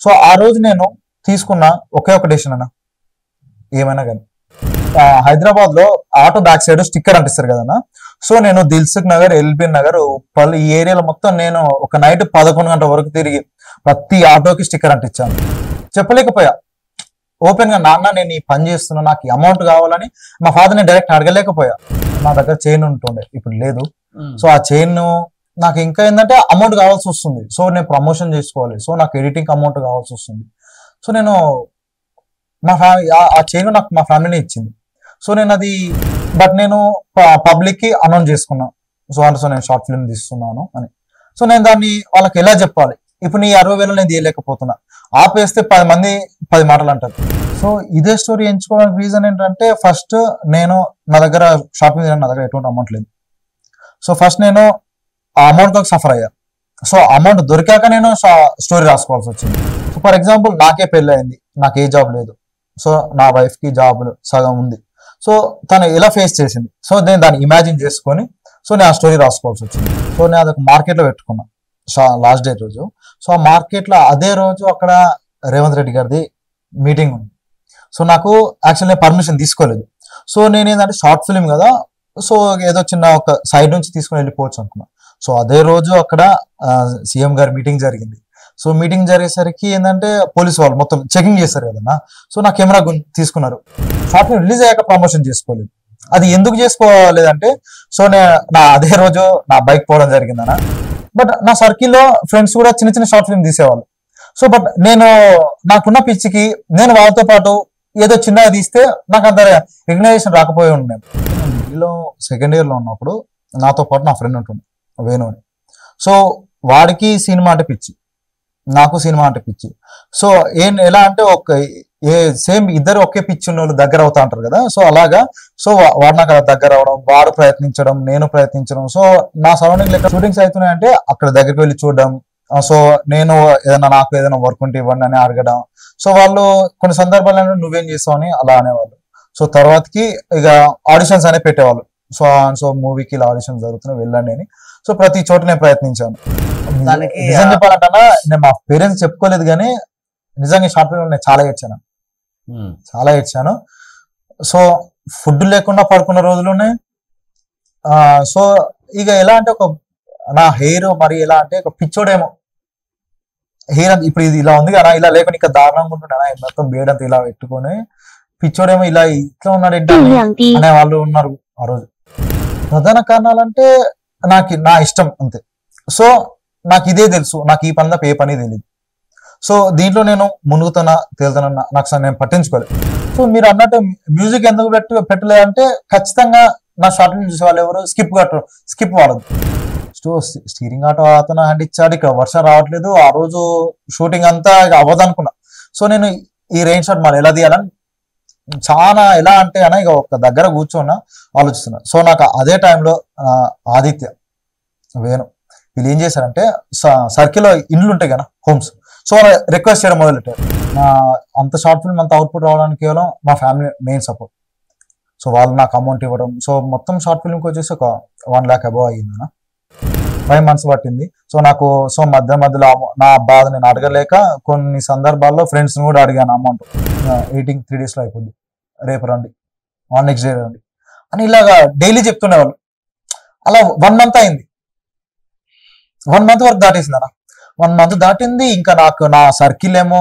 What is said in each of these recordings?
So ఆ రోజు నేను తీసుకున్న ఒకే ఒక డెసిషన్ అన్న, ఏమైనా కానీ హైదరాబాద్ లో ఆటో బ్యాక్ సైడ్ స్టిక్కర్ అంటిస్తారు కదన్నా. సో నేను దిల్సుఖ్ నగర్, ఎల్బీ నగర్, ఉప్పల్ ఈ ఏరియాలో మొత్తం నేను ఒక నైట్ 11 గంటల వరకు తిరిగి ప్రతి ఆటోకి స్టిక్కర్ అంటించాను. చెప్పలేకపోయా ఓపెన్ గా, నాన్న నేను ఈ పని చేస్తున్నా, నాకు ఈ అమౌంట్ కావాలని మా ఫాదర్ ని డైరెక్ట్ అడగలేకపోయా. నా దగ్గర చైన్ ఉంటుండే, ఇప్పుడు లేదు. సో ఆ చైన్ నాకు ఇంకా ఏంటంటే అమౌంట్ కావాల్సి వస్తుంది. సో నేను ప్రమోషన్ చేసుకోవాలి, సో నాకు ఎడిటింగ్ అమౌంట్ కావాల్సి వస్తుంది. సో నేను ఆ చైన్ నాకు మా ఫ్యామిలీని ఇచ్చింది. సో నేను అది బట్ నేను పబ్లిక్ కి అనౌన్స్ చేసుకున్నాను. సో నేను షార్ట్ ఫిల్మ్ తీస్తున్నాను అని. సో నేను దాన్ని వాళ్ళకి ఎలా చెప్పాలి, ఇప్పుడు నీ 60,000 నేను తీయలేకపోతున్నా, ఆపేస్తే 10 మంది 10 మాటలు అంటారు. సో ఇదే స్టోరీ ఎంచుకోవడానికి రీజన్ ఏంటంటే, ఫస్ట్ నేను నా దగ్గర షార్ట్ ఫిల్మ్ నా దగ్గర ఎటువంటి అమౌంట్ లేదు. సో ఫస్ట్ నేను ఆ అమౌంట్ కోసం సఫర్ అయ్యా. సో అమౌంట్ దొరికాక నేను స్టోరీ రాసుకోవాల్సి వచ్చింది. సో ఫర్ ఎగ్జాంపుల్ నాకే పెళ్ళి అయింది, నాకు ఏ జాబ్ లేదు. సో నా వైఫ్ కి జాబ్ సగం ఉంది. సో తను ఎలా ఫేస్ చేసింది, సో నేను దాన్ని ఇమాజిన్ చేసుకొని సో నేను ఆ స్టోరీ రాసుకోవాల్సి వచ్చింది. సో నేను అదొక మార్కెట్ లో పెట్టుకున్నా లాస్ట్ డే రోజు. సో ఆ మార్కెట్ లో అదే రోజు అక్కడ రేవంత్ రెడ్డి గారిది మీటింగ్ ఉంది. సో నాకు యాక్చువల్ నేను పర్మిషన్ తీసుకోలేదు. సో నేను ఏంటంటే షార్ట్ ఫిల్మ్ కదా, సో ఏదో చిన్న ఒక సైడ్ నుంచి తీసుకుని వెళ్ళిపోవచ్చు అనుకున్నా. సో అదే రోజు అక్కడ సీఎం గారి మీటింగ్ జరిగింది. సో మీటింగ్ జరిగేసరికి ఏంటంటే పోలీసు వాళ్ళు మొత్తం చెకింగ్ చేస్తారు కదన్నా. సో నా కెమెరా తీసుకున్నారు. షార్ట్ ఫిల్మ్ రిలీజ్ అయ్యాక ప్రమోషన్ చేసుకోలేదు. అది ఎందుకు చేసుకోలేదంటే, సో నా అదే రోజు నా బైక్ పోవడం జరిగిందన్న. బట్ నా సర్కిల్లో ఫ్రెండ్స్ కూడా చిన్న చిన్న షార్ట్ ఫిల్మ్ తీసేవాళ్ళు. సో బట్ నాకున్న పిచ్చికి నేను వాళ్ళతో పాటు ఏదో చిన్నగా తీస్తే నాకు అంత రికగ్నైజేషన్ రాకపోయి ఉండేది. డిగ్రీలో సెకండ్ ఇయర్ లో ఉన్నప్పుడు నాతో పాటు నా ఫ్రెండ్ ఉంటుంది వేణు అని. సో వాడికి సినిమా అంటే పిచ్చి, నాకు సినిమా అంటే పిచ్చి. సో ఎలా అంటే సేమ్ ఇద్దరు ఒకే పిచ్చి ఉన్న వాళ్ళు దగ్గర అవుతా అంటారు కదా. సో అలాగా సో వాడు నాకు దగ్గర అవడం, వాడు ప్రయత్నించడం, నేను ప్రయత్నించడం. సో నా సరౌండింగ్ లెక్క షూటింగ్స్ అవుతున్నాయంటే అక్కడ దగ్గరికి వెళ్ళి చూడడం. సో నేను నాకు ఏదైనా వర్క్ ఉంటే ఇవ్వండి అని అడగడం. సో వాళ్ళు కొన్ని సందర్భాల్లో నువ్వేం చేస్తావు అని అలా అనేవాళ్ళు. సో తర్వాతకి ఇక ఆడిషన్స్ అనేవి పెట్టేవాళ్ళు. సో మూవీకి ఇలా ఆడిషన్స్ జరుగుతున్నాయి వెళ్ళండి అని. సో ప్రతి చోట నేను ప్రయత్నించాను. నిజం చెప్పాలంటన్నా నేను మా పేరెంట్స్ చెప్పుకోలేదు కానీ నిజంగా షార్ట్ ఫిల్మ్ నేను చాలా ఏడ్చాను. సో ఫుడ్ లేకుండా పడుకున్న రోజులు ఉన్నాయి. సో ఇక ఎలా అంటే నా హెయిర్ మరి ఎలా అంటే ఒక పిచ్చోడేమో హెయిర్ అంత ఇప్పుడు ఇది ఇలా ఉంది కదా, ఇలా లేకుండా ఇంకా దారుణంగా ఉంటుండే మొత్తం బేడంతా ఇలా పెట్టుకొని పిచ్చోడేమో ఇలా ఇట్లా ఉన్నాడు ఏంటి అనే వాళ్ళు ఉన్నారు ఆ రోజు. ప్రధాన కారణాలంటే నా ఇష్టం అంతే. సో నాకు ఇదే తెలుసు, నాకు ఈ పని తప్ప ఏ పని తెలియదు. సో దీంట్లో నేను మునుగుతున్నా తేలుతున్నా నాకు నేను పట్టించుకోలేదు. సో మీరు అన్నట్టు మ్యూజిక్ ఎందుకు పెట్టలేదంటే ఖచ్చితంగా నా షార్ట్ ఫిల్మ్ చూసే వాళ్ళు ఎవరు స్కిప్ వాడదు. స్టీరింగ్ ఆటో అతను హ్యాండ్ ఇచ్చాడు, ఇక్కడ వర్షం రావట్లేదు, ఆ రోజు షూటింగ్ అంతా అవ్వదు అనుకున్నా. సో నేను ఈ రెయిన్ షాట్ మళ్ళీ ఎలా తీయాలని చాలా ఎలా అంటే అన్న ఇక ఒక దగ్గర కూర్చోన్నా ఆలోచిస్తున్నా. సో నాకు అదే టైంలో ఆదిత్య వేణు వీళ్ళు ఏం చేశారంటే సర్కిల్లో ఇండ్లు ఉంటాయి కదా హోమ్స్. సో రిక్వెస్ట్ చేయడం మొదలెట్టారు. అంత షార్ట్ ఫిల్మ్ అంత అవుట్పుట్ రావడానికి కేవలం మా ఫ్యామిలీ మెయిన్ సపోర్ట్. సో వాళ్ళు నాకు అమౌంట్ ఇవ్వడం. సో మొత్తం షార్ట్ ఫిల్మ్కి వచ్చేసి ఒక 1 lakh అబౌవ్ అయ్యిందన్న. 5 months పట్టింది. సో మధ్యలో నా బాధ నేను అడగలేక కొన్ని సందర్భాల్లో ఫ్రెండ్స్ కూడా అడిగాను అమౌంట్. ఎడిటింగ్ 3 days లో అయిపోద్ది, రేపు రండి, నెక్స్ట్ డే రండి అని ఇలాగా డైలీ చెప్తుండేవాళ్ళు. అలా 1 month అయింది. 1 month వరకు దాటేసింది అన్న. 1 month దాటింది. ఇంకా నాకు నా సర్కిల్ ఏమో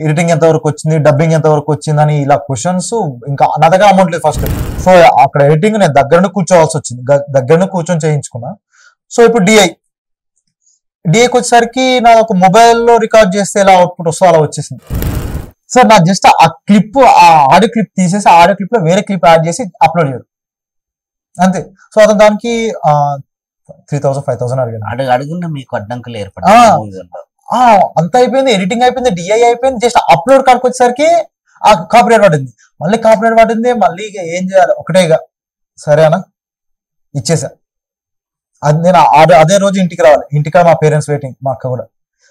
ఎడిటింగ్ ఎంత వరకు వచ్చింది, డబ్బింగ్ ఎంత వరకు వచ్చిందని ఇలా క్వశ్చన్స్. ఇంకా నా దగ్గర అమౌంట్ లేదు ఫస్ట్. సో అక్కడ ఎడిటింగ్ నేను దగ్గరనే కూర్చోవాల్సి వచ్చింది, దగ్గరనే కూర్చొని చేయించుకున్నా. సో ఇప్పుడు డిఐకి వచ్చేసరికి నా ఒక మొబైల్లో రికార్డ్ చేస్తే ఎలా అవుట్పుట్ వస్తుందో అలా వచ్చేసింది. సార్ నాకు జస్ట్ ఆ ఆడియో క్లిప్ తీసేసి ఆడియో క్లిప్ లో వేరే క్లిప్ యాడ్ చేసి అప్లోడ్ చేయడం అంతే. సో అతను దానికి 3,000 5,000 అడిగాను. అడుగున్నా మీకు అడ్డంకులు ఏర్పడ్డాయి. అంత అయిపోయింది, ఎడిటింగ్ అయిపోయింది, డిఐ అయిపోయింది. జస్ట్ అప్లోడ్ కాడికి వచ్చేసరికి ఆ కాపీరైట్ పడింది. మళ్ళీ కాపీరైట్ పడింది. మళ్ళీ ఇక ఏం చేయాలి, ఒకటే ఇక సరేనా ఇచ్చేసా. అది నేను అదే రోజు ఇంటికి రావాలి. ఇంటికి మా పేరెంట్స్ వెయిటింగ్, మా అక్క కూడా.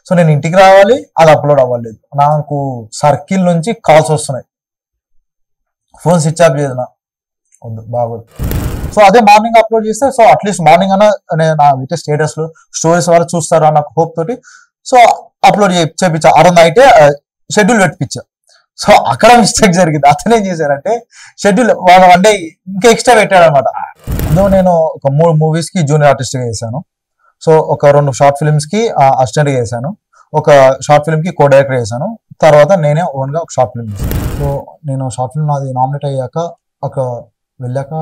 సో నేను ఇంటికి రావాలి, అది అప్లోడ్ అవ్వలేదు. నాకు సర్కిల్ నుంచి కాల్స్ వస్తున్నాయి, ఫోన్ స్విచ్ ఆఫ్ చేయదు నా వద్దు బాగోదు. సో అదే మార్నింగ్ అప్లోడ్ చేస్తే సో అట్లీస్ట్ మార్నింగ్ అన్న నా స్టేటస్ లో స్టోరీస్ వాళ్ళు చూస్తారా నాకు హోప్ తోటి సో అప్లోడ్ చేయించా ఆ రోజు నైటే షెడ్యూల్ పెట్టించా. సో అక్కడ మిస్టేక్ జరిగింది. అతను ఏం చేశారంటే షెడ్యూల్ వాళ్ళు అంటే ఇంకా ఎక్స్ట్రా పెట్టాడు అనమాట. అందులో నేను ఒక 3 మూవీస్ కి జూనియర్ ఆర్టిస్ట్ గా చేశాను. సో ఒక 2 షార్ట్ ఫిల్మ్స్ కి అసిస్టెంట్ గా చేశాను. ఒక షార్ట్ ఫిల్మ్ కి కో డైరెక్టర్ చేశాను. తర్వాత నేనే ఓన్ గా ఒక షార్ట్ ఫిల్మ్ చేశాను. సో నేను షార్ట్ ఫిల్మ్ నాది నామినేట్ అయ్యాక ఒక వెళ్ళాక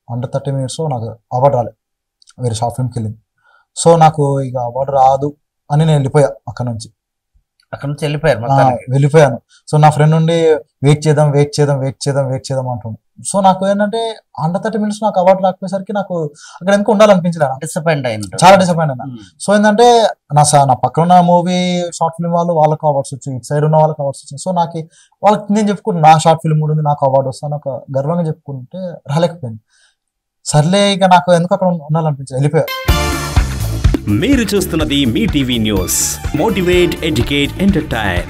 అండర్ 30 minutes నాకు అవార్డు రాలేదు, వేరే షార్ట్ ఫిల్మ్కి వెళ్ళింది. సో నాకు ఇక అవార్డు రాదు అని నేను వెళ్ళిపోయా అక్కడ నుంచి వెళ్ళిపోయారు. వెళ్ళిపోయాను. సో నా ఫ్రెండ్ నుండి వెయిట్ చేద్దాం అంటుండే. సో నాకు ఏంటంటే అండర్ 30 minutes నాకు అవార్డు రాకపోయేసరికి నాకు అక్కడ ఎందుకు ఉండాలనిపించలేదు, డిసప్పాయింట్ అయింది, చాలా డిసప్పాయింట్ అయినా. సో ఏంటంటే నా పక్కన ఉన్న మూవీ షార్ట్ ఫిల్మ్ వాళ్ళకి అవార్డ్స్ వచ్చాయి, ఇటు సైడ్ ఉన్న వాళ్ళకి అవార్డ్స్ వచ్చాయి. సో నాకు వాళ్ళకి నేను చెప్పుకుంటే నా షార్ట్ ఫిల్మ్ కూడా ఉంది, నాకు అవార్డు వస్తాను ఒక గర్వంగా చెప్పుకుంటే రాలేకపోయింది. సర్లే ఇక నాకు ఎందుకు అక్కడ ఉండాలనిపించింది, వెళ్ళిపోయా. మీరు చూస్తున్నది మీ TV news, motivate, educate, entertain.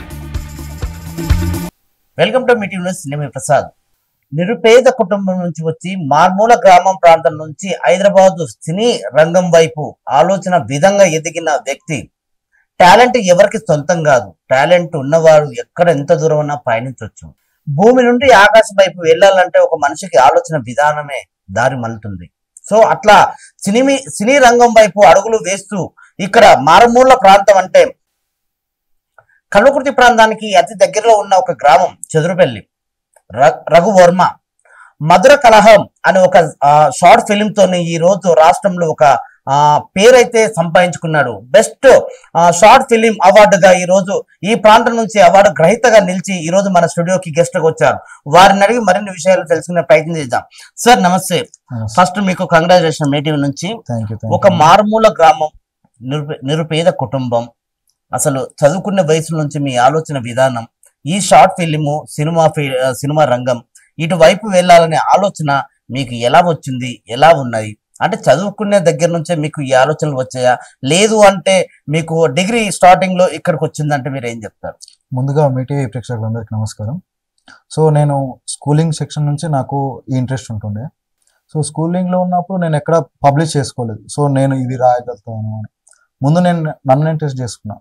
Welcome to మీ టీవీ న్యూస్. నేను మీ ప్రసాద్. నిరుపేద కుటుంబం నుంచి వచ్చి మార్మూల గ్రామం ప్రాంతం నుంచి హైదరాబాద్ సినీ రంగం వైపు ఆలోచన విధంగా ఎదిగిన వ్యక్తి. టాలెంట్ ఎవరికి సొంతం కాదు, టాలెంట్ ఉన్నవాడు ఎక్కడ ఎంత దూరం ఉన్నా పయనించవచ్చు. భూమి నుండి ఆకాశం వైపు వెళ్ళాలంటే ఒక మనిషికి ఆలోచన విధానమే దారి మలుతుంది. సో అట్లా సినీ రంగం వైపు అడుగులు వేస్తూ ఇక్కడ మారుమూల ప్రాంతం అంటే కల్వకుర్తి ప్రాంతానికి అతి దగ్గరలో ఉన్న ఒక గ్రామం చెదురుపల్లి. రఘువర్మ మధుర కలహం అనే ఒక షార్ట్ ఫిలిం తోని ఈ రోజు రాష్ట్రంలో ఒక పేరైతే సంపాదించుకున్నాడు. బెస్ట్ షార్ట్ ఫిలిం అవార్డుగా ఈ రోజు ఈ ప్రాంతం నుంచి అవార్డు గ్రహీతగా నిలిచి ఈ రోజు మన స్టూడియోకి గెస్ట్ గా వచ్చారు. వారిని అడిగి మరిన్ని విషయాలు తెలుసుకునే ప్రయత్నం చేద్దాం. సార్ నమస్తే. ఫస్ట్ మీకు కంగ్రాచులేషన్ మీ టీవీ నుంచి. ఒక మారుమూల గ్రామం, నిరుపేద కుటుంబం, అసలు చదువుకునే వయసు నుంచి మీ ఆలోచన విధానం, ఈ షార్ట్ ఫిలిము సినిమా రంగం ఇటువైపు వెళ్ళాలనే ఆలోచన మీకు ఎలా వచ్చింది, ఎలా ఉన్నాయి? అంటే చదువుకునే దగ్గర నుంచే మీకు ఈ ఆలోచనలు వచ్చాయా, లేదు అంటే మీకు డిగ్రీ స్టార్టింగ్ లో ఇక్కడికి వచ్చిందంటే మీరు ఏం చెప్తారు? ముందుగా మీ టీవీ ప్రేక్షకులందరికీ నమస్కారం. సో నేను స్కూలింగ్ సెక్షన్ నుంచి నాకు ఈ ఇంట్రెస్ట్ ఉంటుండే. సో స్కూలింగ్ లో ఉన్నప్పుడు నేను ఎక్కడ పబ్లిష్ చేసుకోలేదు. సో నేను ఇవి రాయగలుగుతాను అని ముందు నన్ను టెస్ట్ చేసుకున్నా.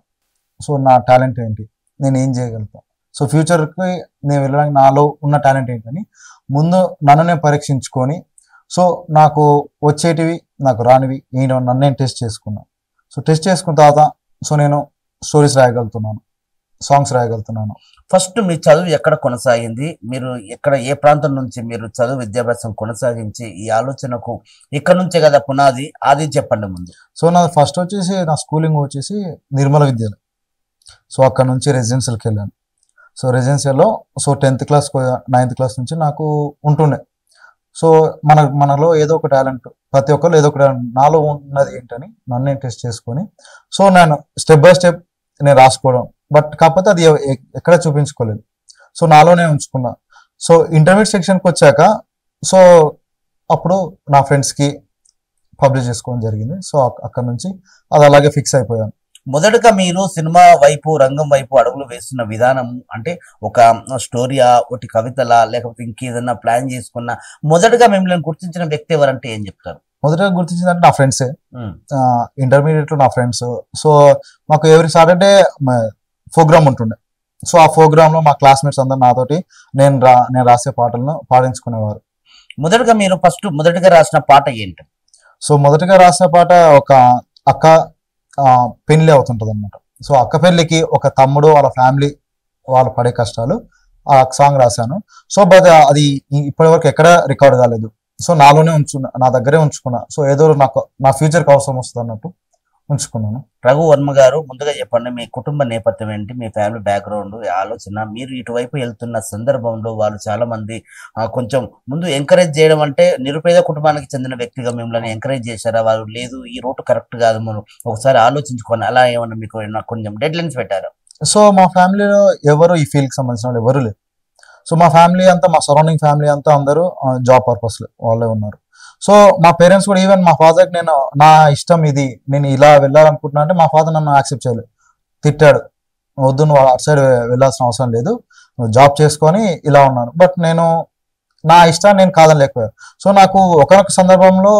సో నా టాలెంట్ ఏంటి, నేను ఏం చేయగలుగుతాను, సో ఫ్యూచర్కి నేను వెళ్ళడానికి నాలో ఉన్న టాలెంట్ ఏంటని ముందు నన్ను నేను పరీక్షించుకొని, సో నాకు వచ్చేటివి నాకు రానివి నేను నన్ను నేను టెస్ట్ చేసుకున్నాను. సో టెస్ట్ చేసుకున్న తర్వాత సో నేను స్టోరీస్ రాయగలుగుతున్నాను, సాంగ్స్ రాయగలుగుతున్నాను. ఫస్ట్ మీ చదువు ఎక్కడ కొనసాగింది, మీరు ఎక్కడ ఏ ప్రాంతం నుంచి మీరు చదువు విద్యాభ్యాసం కొనసాగించి ఈ ఆలోచనకు ఇక్కడ నుంచే కదా పునాది, అది చెప్పండి ముందు. సో నా ఫస్ట్ వచ్చేసి నా స్కూలింగ్ వచ్చేసి నిర్మల విద్యాలయం. సో అక్కడ నుంచి రెసిడెన్షియల్కి వెళ్ళాను. సో రెసిడెన్షియల్లో so 10th class 9th class నుంచి నాకు ఉంటుండే. సో మనలో ఏదో ఒక టాలెంట్, ప్రతి ఒక్కరు ఏదో ఒక టాలెంట్ నాలో ఉన్నది ఏంటని నన్ను నేను టెస్ట్ చేసుకొని, సో నేను స్టెప్ బై స్టెప్ నేను రాసుకోవడం, బట్ కాకపోతే అది ఎక్కడ చూపించుకోలేదు. సో నాలోనే ఉంచుకున్నా. సో ఇంటర్మీడియట్ సెక్షన్కి వచ్చాక సో అప్పుడు నా ఫ్రెండ్స్కి పబ్లిష్ చేసుకోవడం జరిగింది. సో అక్కడ నుంచి అది అలాగే ఫిక్స్ అయిపోయాను. మొదటగా మీరు సినిమా వైపు రంగం వైపు అడుగులు వేస్తున్న విధానం అంటే ఒక స్టోరీయా, ఒకటి కవితలా, లేకపోతే ఇంకేదన్నా ప్లాన్ చేసుకున్నా మొదటగా మిమ్మల్ని గుర్తించిన వ్యక్తి ఎవరంటే ఏం చెప్తారు? మొదటగా గుర్తించిందంటే నా ఫ్రెండ్సే. ఇంటర్మీడియట్ లో నా ఫ్రెండ్స్. సో మాకు ఎవ్రీ సాటర్డే ప్రోగ్రామ్ ఉంటుండే. సో ఆ ప్రోగ్రామ్ లో మా క్లాస్మేట్స్ అందరు నాతోటి నేను రాసే పాటలను పాడించుకునేవారు. మొదటగా మీరు మొదటగా రాసిన పాట ఏంటి? సో మొదటగా రాసిన పాట ఒక అక్క పెళ్లి అవుతుంటది అనమాట. సో అక్క పెళ్లికి ఒక తమ్ముడు వాళ్ళ ఫ్యామిలీ వాళ్ళు పడే కష్టాలు, ఆ సాంగ్ రాశాను. సో బట్ అది ఇప్పటి వరకు ఎక్కడ రికార్డ్ కాలేదు. సో నాలోనే నా దగ్గరే ఉంచుకున్నా. సో ఏదో నా ఫ్యూచర్కి అవసరం వస్తుంది అన్నట్టు ఉంచుకున్నాను. రఘువర్మ గారు, ముందుగా చెప్పండి మీ కుటుంబ నేపథ్యం ఏంటి, మీ ఫ్యామిలీ బ్యాక్గ్రౌండ్, ఆలోచన, మీరు ఇటువైపు వెళ్తున్న సందర్భంలో వాళ్ళు చాలా మంది కొంచెం ముందు ఎంకరేజ్ చేయడం అంటే నిరుపేద కుటుంబానికి చెందిన వ్యక్తిగా మిమ్మల్ని ఎంకరేజ్ చేశారా, వాళ్ళు లేదు ఈ రూట్ కరెక్ట్ కాదు మనం ఒకసారి ఆలోచించుకోండి, అలా ఏమన్నా మీకు కొంచెం డెడ్ లైన్స్ పెట్టారా? సో మా ఫ్యామిలీలో ఎవరు ఈ ఫీల్డ్కి సంబంధించిన వాళ్ళు ఎవరు లేదు. సో మా ఫ్యామిలీ అంతా, మా సరౌండింగ్ ఫ్యామిలీ అంతా అందరూ జాబ్ పర్పస్ వాళ్ళే ఉన్నారు. సో మా పేరెంట్స్ కూడా, ఈవెన్ మా ఫాదర్కి నేను నా ఇష్టం ఇది, నేను ఇలా వెళ్ళాలనుకుంటున్నా అంటే మా ఫాదర్ నన్ను యాక్సెప్ట్ చేయలేదు, తిట్టాడు. వద్దు, నువ్వు అటు సైడ్ వెళ్ళాల్సిన అవసరం లేదు, నువ్వు జాబ్ చేసుకొని ఇలా ఉన్నాను. బట్ నేను నా ఇష్టాన్ని నేను కాదని లేకపోయాను. సో నాకు ఒకనొక సందర్భంలో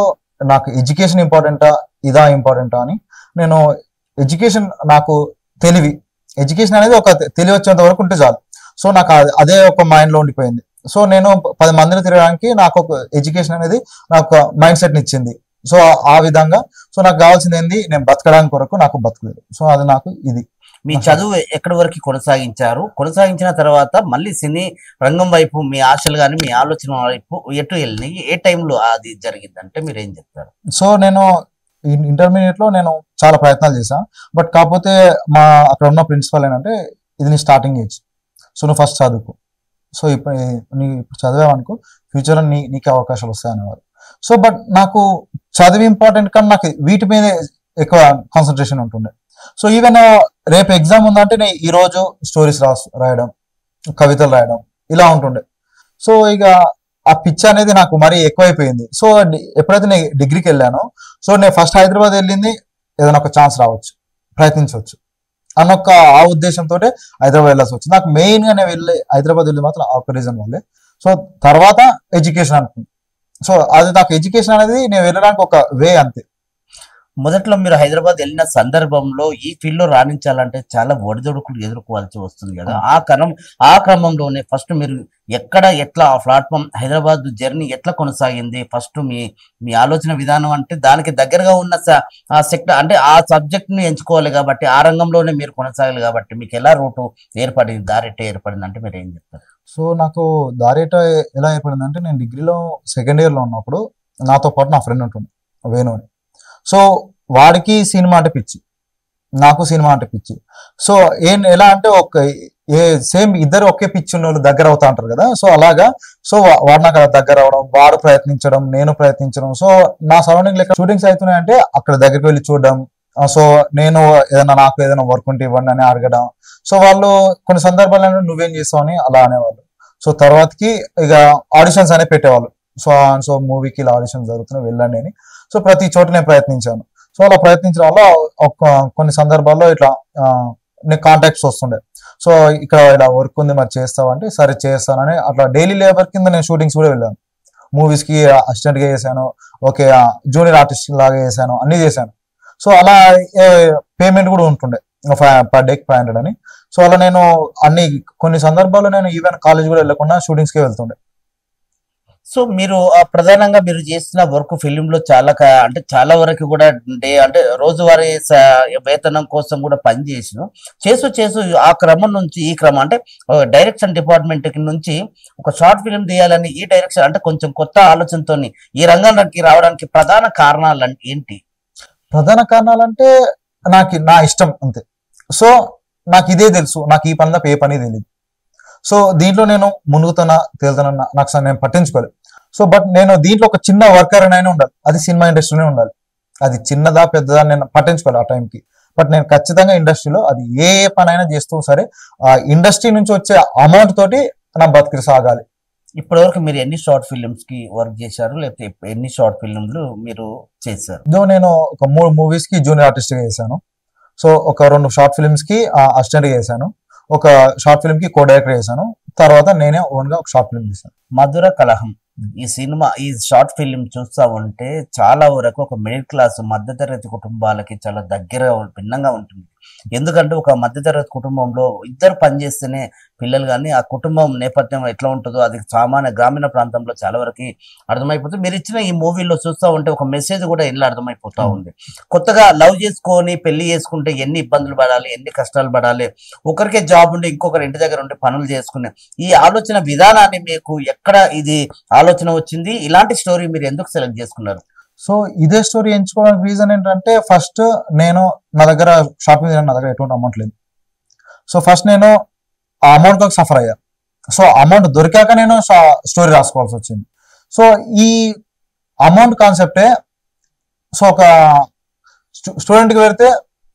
నాకు ఎడ్యుకేషన్ ఇంపార్టెంటా ఇదా ఇంపార్టెంటా అని నేను ఎడ్యుకేషన్ నాకు తెలివి, ఎడ్యుకేషన్ అనేది ఒక తెలివి వచ్చేంత వరకు ఉంటే చాలు. సో నాకు అదే ఒక మైండ్ లో ఉండిపోయింది. సో నేను 10 మందిని తిరగడానికి నాకు ఒక ఎడ్యుకేషన్ అనేది నాకు ఒక మైండ్ సెట్ ని ఇచ్చింది. సో ఆ విధంగా సో నాకు కావాల్సింది ఏంది, నేను బతకడానికి కొరకు నాకు బతకలేదు. సో అది నాకు ఇది. మీ చదువు ఎక్కడి వరకు కొనసాగించారు? కొనసాగించిన తర్వాత మళ్ళీ సినీ రంగం వైపు మీ ఆశలు కానీ మీ ఆలోచన వైపు ఎటు వెళ్ళినాయి? ఏ టైంలో అది జరిగిందంటే మీరు ఏం చెప్తారు? సో నేను ఇంటర్మీడియట్ లో నేను చాలా ప్రయత్నాలు చేశాను. బట్ కాకపోతే మా అక్కడ ఉన్న ప్రిన్సిపల్ ఏంటంటే, ఇది నీ స్టార్టింగ్ ఏజ్, సో నువ్వు ఫస్ట్ చదువుకో, సో ఇప్పుడు నీ ఇప్పుడు చదివావనుకో ఫ్యూచర్లో నీకే అవకాశాలు వస్తాయి అనేవారు. సో బట్ నాకు చదివి ఇంపార్టెంట్ కానీ నాకు వీటి మీద ఎక్కువ కాన్సన్ట్రేషన్ ఉంటుండే. సో ఈవెన్ రేపు ఎగ్జామ్ ఉందంటే నేను ఈ రోజు స్టోరీస్ రాయడం, కవితలు రాయడం ఇలా ఉంటుండే. సో ఇక ఆ పిచ్ అనేది నాకు మరీ ఎక్కువైపోయింది. సో ఎప్పుడైతే నేను డిగ్రీకి వెళ్ళానో, సో నేను ఫస్ట్ హైదరాబాద్ వెళ్ళింది ఏదైనా ఒక ఛాన్స్ రావచ్చు, ప్రయత్నించవచ్చు అన్నొక్క ఆ ఉద్దేశంతో హైదరాబాద్ వెళ్ళాల్సి వచ్చింది. నాకు మెయిన్ గా నేను హైదరాబాద్ వెళ్ళి మాత్రం ఆ ఒక రీజన్ వల్లే. సో తర్వాత ఎడ్యుకేషన్ అనుకుంది. సో అది నాకు ఎడ్యుకేషన్ అనేది నేను వెళ్ళడానికి ఒక వే అంతే. మొదట్లో మీరు హైదరాబాద్ వెళ్ళిన సందర్భంలో ఈ ఫీల్డ్ లో రాణించాలంటే చాలా ఒడిదొడుకులు ఎదుర్కోవాల్సి వస్తుంది కదా. ఆ క్రమంలోనే ఫస్ట్ మీరు ఎట్లా ఆ ప్లాట్ఫామ్ హైదరాబాద్ జర్నీ ఎట్లా కొనసాగింది? ఫస్ట్ మీ ఆలోచన విధానం అంటే దానికి దగ్గరగా ఉన్న ఆ సెక్టర్ అంటే ఆ సబ్జెక్ట్ ని ఎంచుకోవాలి కాబట్టి ఆ రంగంలోనే మీరు కొనసాగాలి కాబట్టి మీకు ఎలా రూటు ఏర్పడింది, దారెట్టే ఏర్పడింది అంటే మీరు ఏం చెప్తారు? సో నాకు దారేట ఎలా ఏర్పడింది అంటే, నేను డిగ్రీలో సెకండ్ ఇయర్ లో ఉన్నప్పుడు నాతో పాటు నా ఫ్రెండ్ ఉంటుంది వేణు అని. సో వాడికి సినిమా అంటే పిచ్చి, నాకు సినిమా అంటే పిచ్చి. సో ఎలా అంటే సేమ్ ఇద్దరు ఒకే పిచ్చి ఉన్న వాళ్ళు దగ్గర అవుతా ఉంటారు కదా. సో అలాగా సో వాడు నాకు దగ్గర అవడం, వాడు ప్రయత్నించడం, నేను ప్రయత్నించడం. సో నా సరౌండింగ్ లెక్క షూటింగ్స్ అవుతున్నాయంటే అక్కడ దగ్గరికి వెళ్ళి చూడడం. సో నేను నాకు ఏదైనా వర్క్ ఉంటే ఇవ్వండి అని అడగడం. సో వాళ్ళు కొన్ని సందర్భాల్లో నువ్వేం చేస్తావు అని అలా అనేవాళ్ళు. సో తర్వాతకి ఇక ఆడిషన్స్ అనేవి పెట్టేవాళ్ళు. సో మూవీకి ఇలా ఆడిషన్స్ జరుగుతున్నాయి వెళ్ళండి అని. సో ప్రతి చోట నేను ప్రయత్నించాను. సో అలా ప్రయత్నించడం వల్ల కొన్ని సందర్భాల్లో ఇట్లా నీకు కాంటాక్ట్స్ వస్తుండే. సో ఇక్కడ ఇలా వర్క్ ఉంది మరి చేస్తావు అంటే సరే చేస్తానని అట్లా డైలీ లేబర్ కింద నేను షూటింగ్స్ కూడా వెళ్ళాను. మూవీస్ కి అసిస్టెంట్ గా చేశాను, ఓకే జూనియర్ ఆర్టిస్ట్ లాగా చేశాను, అన్ని చేశాను. సో అలా పేమెంట్ కూడా ఉంటుండే పర్ డేకి 500 అని. సో అలా నేను కొన్ని సందర్భాల్లో నేను ఈవెన్ కాలేజ్ కూడా వెళ్ళకుండా షూటింగ్స్ కి వెళ్తుండే. సో మీరు ప్రధానంగా మీరు చేస్తున్న వర్క్ ఫిలిం లో అంటే చాలా వరకు కూడా అంటే రోజువారీ వేతనం కోసం కూడా చేస్తూ ఆ క్రమం నుంచి ఈ క్రమం అంటే డైరెక్షన్ డిపార్ట్మెంట్ నుంచి ఒక షార్ట్ ఫిలిం తీయాలని ఈ డైరెక్షన్ అంటే కొంచెం కొత్త ఆలోచనతో ఈ రంగానికి రావడానికి ప్రధాన కారణాలు ఏంటి? ప్రధాన కారణాలంటే నా ఇష్టం అంతే. సో నాకు ఇదే తెలుసు, నాకు ఈ పని తప్ప ఏ పని తెలియదు. సో దీంట్లో నేను మునుగుతున్నా తేలుతున్నా నాకు నేను పట్టించుకోలేదు. సో బట్ నేను దీంట్లో ఒక చిన్న వర్కర్ అయినా ఉండాలి, అది సినిమా ఇండస్ట్రీలోనే ఉండాలి. అది చిన్నదా పెద్దదా నేను పట్టించుకోవాలి ఆ టైంకి. బట్ నేను ఖచ్చితంగా ఇండస్ట్రీలో అది ఏ పని అయినా చేస్తూ సరే ఆ ఇండస్ట్రీ నుంచి వచ్చే అమౌంట్ తోటి నా బతికి సాగాలి. ఇప్పటివరకు మీరు ఎన్ని షార్ట్ ఫిలిమ్స్ కి వర్క్ చేశారు, లేకపోతే ఎన్ని షార్ట్ ఫిలింలు మీరు చేశారు? నేను ఒక 3 మూవీస్ కి జూనియర్ ఆర్టిస్ట్ గా చేశాను. సో ఒక 2 షార్ట్ ఫిలిమ్స్ కి అసిస్టెంట్ గా చేశాను, ఒక షార్ట్ ఫిల్మ్ కి కో డైరెక్టర్ చేశాను. తర్వాత నేనే ఓన్ గా ఒక షార్ట్ ఫిల్మ్ చేశాను. మధుర కలహం ఈ షార్ట్ ఫిలిం చూస్తా ఉంటే చాలా వరకు ఒక మిడిల్ క్లాస్ మధ్యతరగతి కుటుంబాలకి చాలా దగ్గర భిన్నంగా ఉంటుంది. ఎందుకంటే ఒక మధ్యతరగతి కుటుంబంలో ఇద్దరు పనిచేస్తేనే పిల్లలు కానీ ఆ కుటుంబం నేపథ్యం ఎట్లా ఉంటుందో అది సామాన్య గ్రామీణ ప్రాంతంలో చాలా వరకు అర్థమైపోతుంది. మీరు ఇచ్చిన ఈ మూవీలో చూస్తూ ఉంటే ఒక మెసేజ్ కూడా ఇల్లు అర్థమైపోతా ఉంది. కొత్తగా లవ్ చేసుకొని పెళ్లి చేసుకుంటే ఎన్ని ఇబ్బందులు పడాలి, ఎన్ని కష్టాలు పడాలి, ఒకరికే జాబ్ ఉండి ఇంకొకరి ఇంటి దగ్గర ఉండి పనులు చేసుకునే ఈ ఆలోచన విధానాన్ని మీకు ఎక్కడ ఇది ఆలోచన వచ్చింది? ఇలాంటి స్టోరీ మీరు ఎందుకు సెలెక్ట్ చేసుకున్నారు? సో ఇదే స్టోరీ ఎంచుకోవడానికి రీజన్ ఏంటంటే, ఫస్ట్ నేను నా దగ్గర షాపింగ్ నా దగ్గర ఎటువంటి అమౌంట్ లేదు. సో ఫస్ట్ నేను ఆ అమౌంట్ కోసం సఫర్ అయ్యా. సో అమౌంట్ దొరికాక నేను స్టోరీ రాసుకోవాల్సి వచ్చింది. సో ఈ అమౌంట్ కాన్సెప్టే సో ఒక స్టూడెంట్కి పెడితే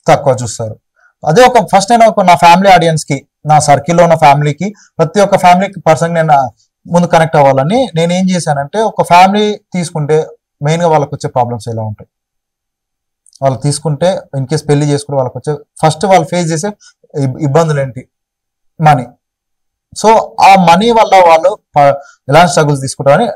తక్కువ చూస్తారు. అదే ఫస్ట్ నేను నా ఫ్యామిలీ ఆడియన్స్ కి, నా సర్కిల్లో ఉన్న ఫ్యామిలీకి, ప్రతి ఒక్క ఫ్యామిలీ పర్సన్ నేను ముందు కనెక్ట్ అవ్వాలని నేను ఏం చేశానంటే, ఒక ఫ్యామిలీ తీసుకుంటే మెయిన్ గా వాళ్ళకి వచ్చే ప్రాబ్లమ్స్ ఎలా ఉంటాయి, వాళ్ళు తీసుకుంటే ఇన్ కేస్ పెళ్లి చేసుకుంటే వాళ్ళకి వచ్చే ఫస్ట్ వాళ్ళు ఫేస్ చేసే ఇబ్బందులు ఏంటి, మనీ. సో ఆ మనీ వల్ల వాళ్ళు ఎలాంటి స్ట్రగుల్స్ తీసుకుంటారని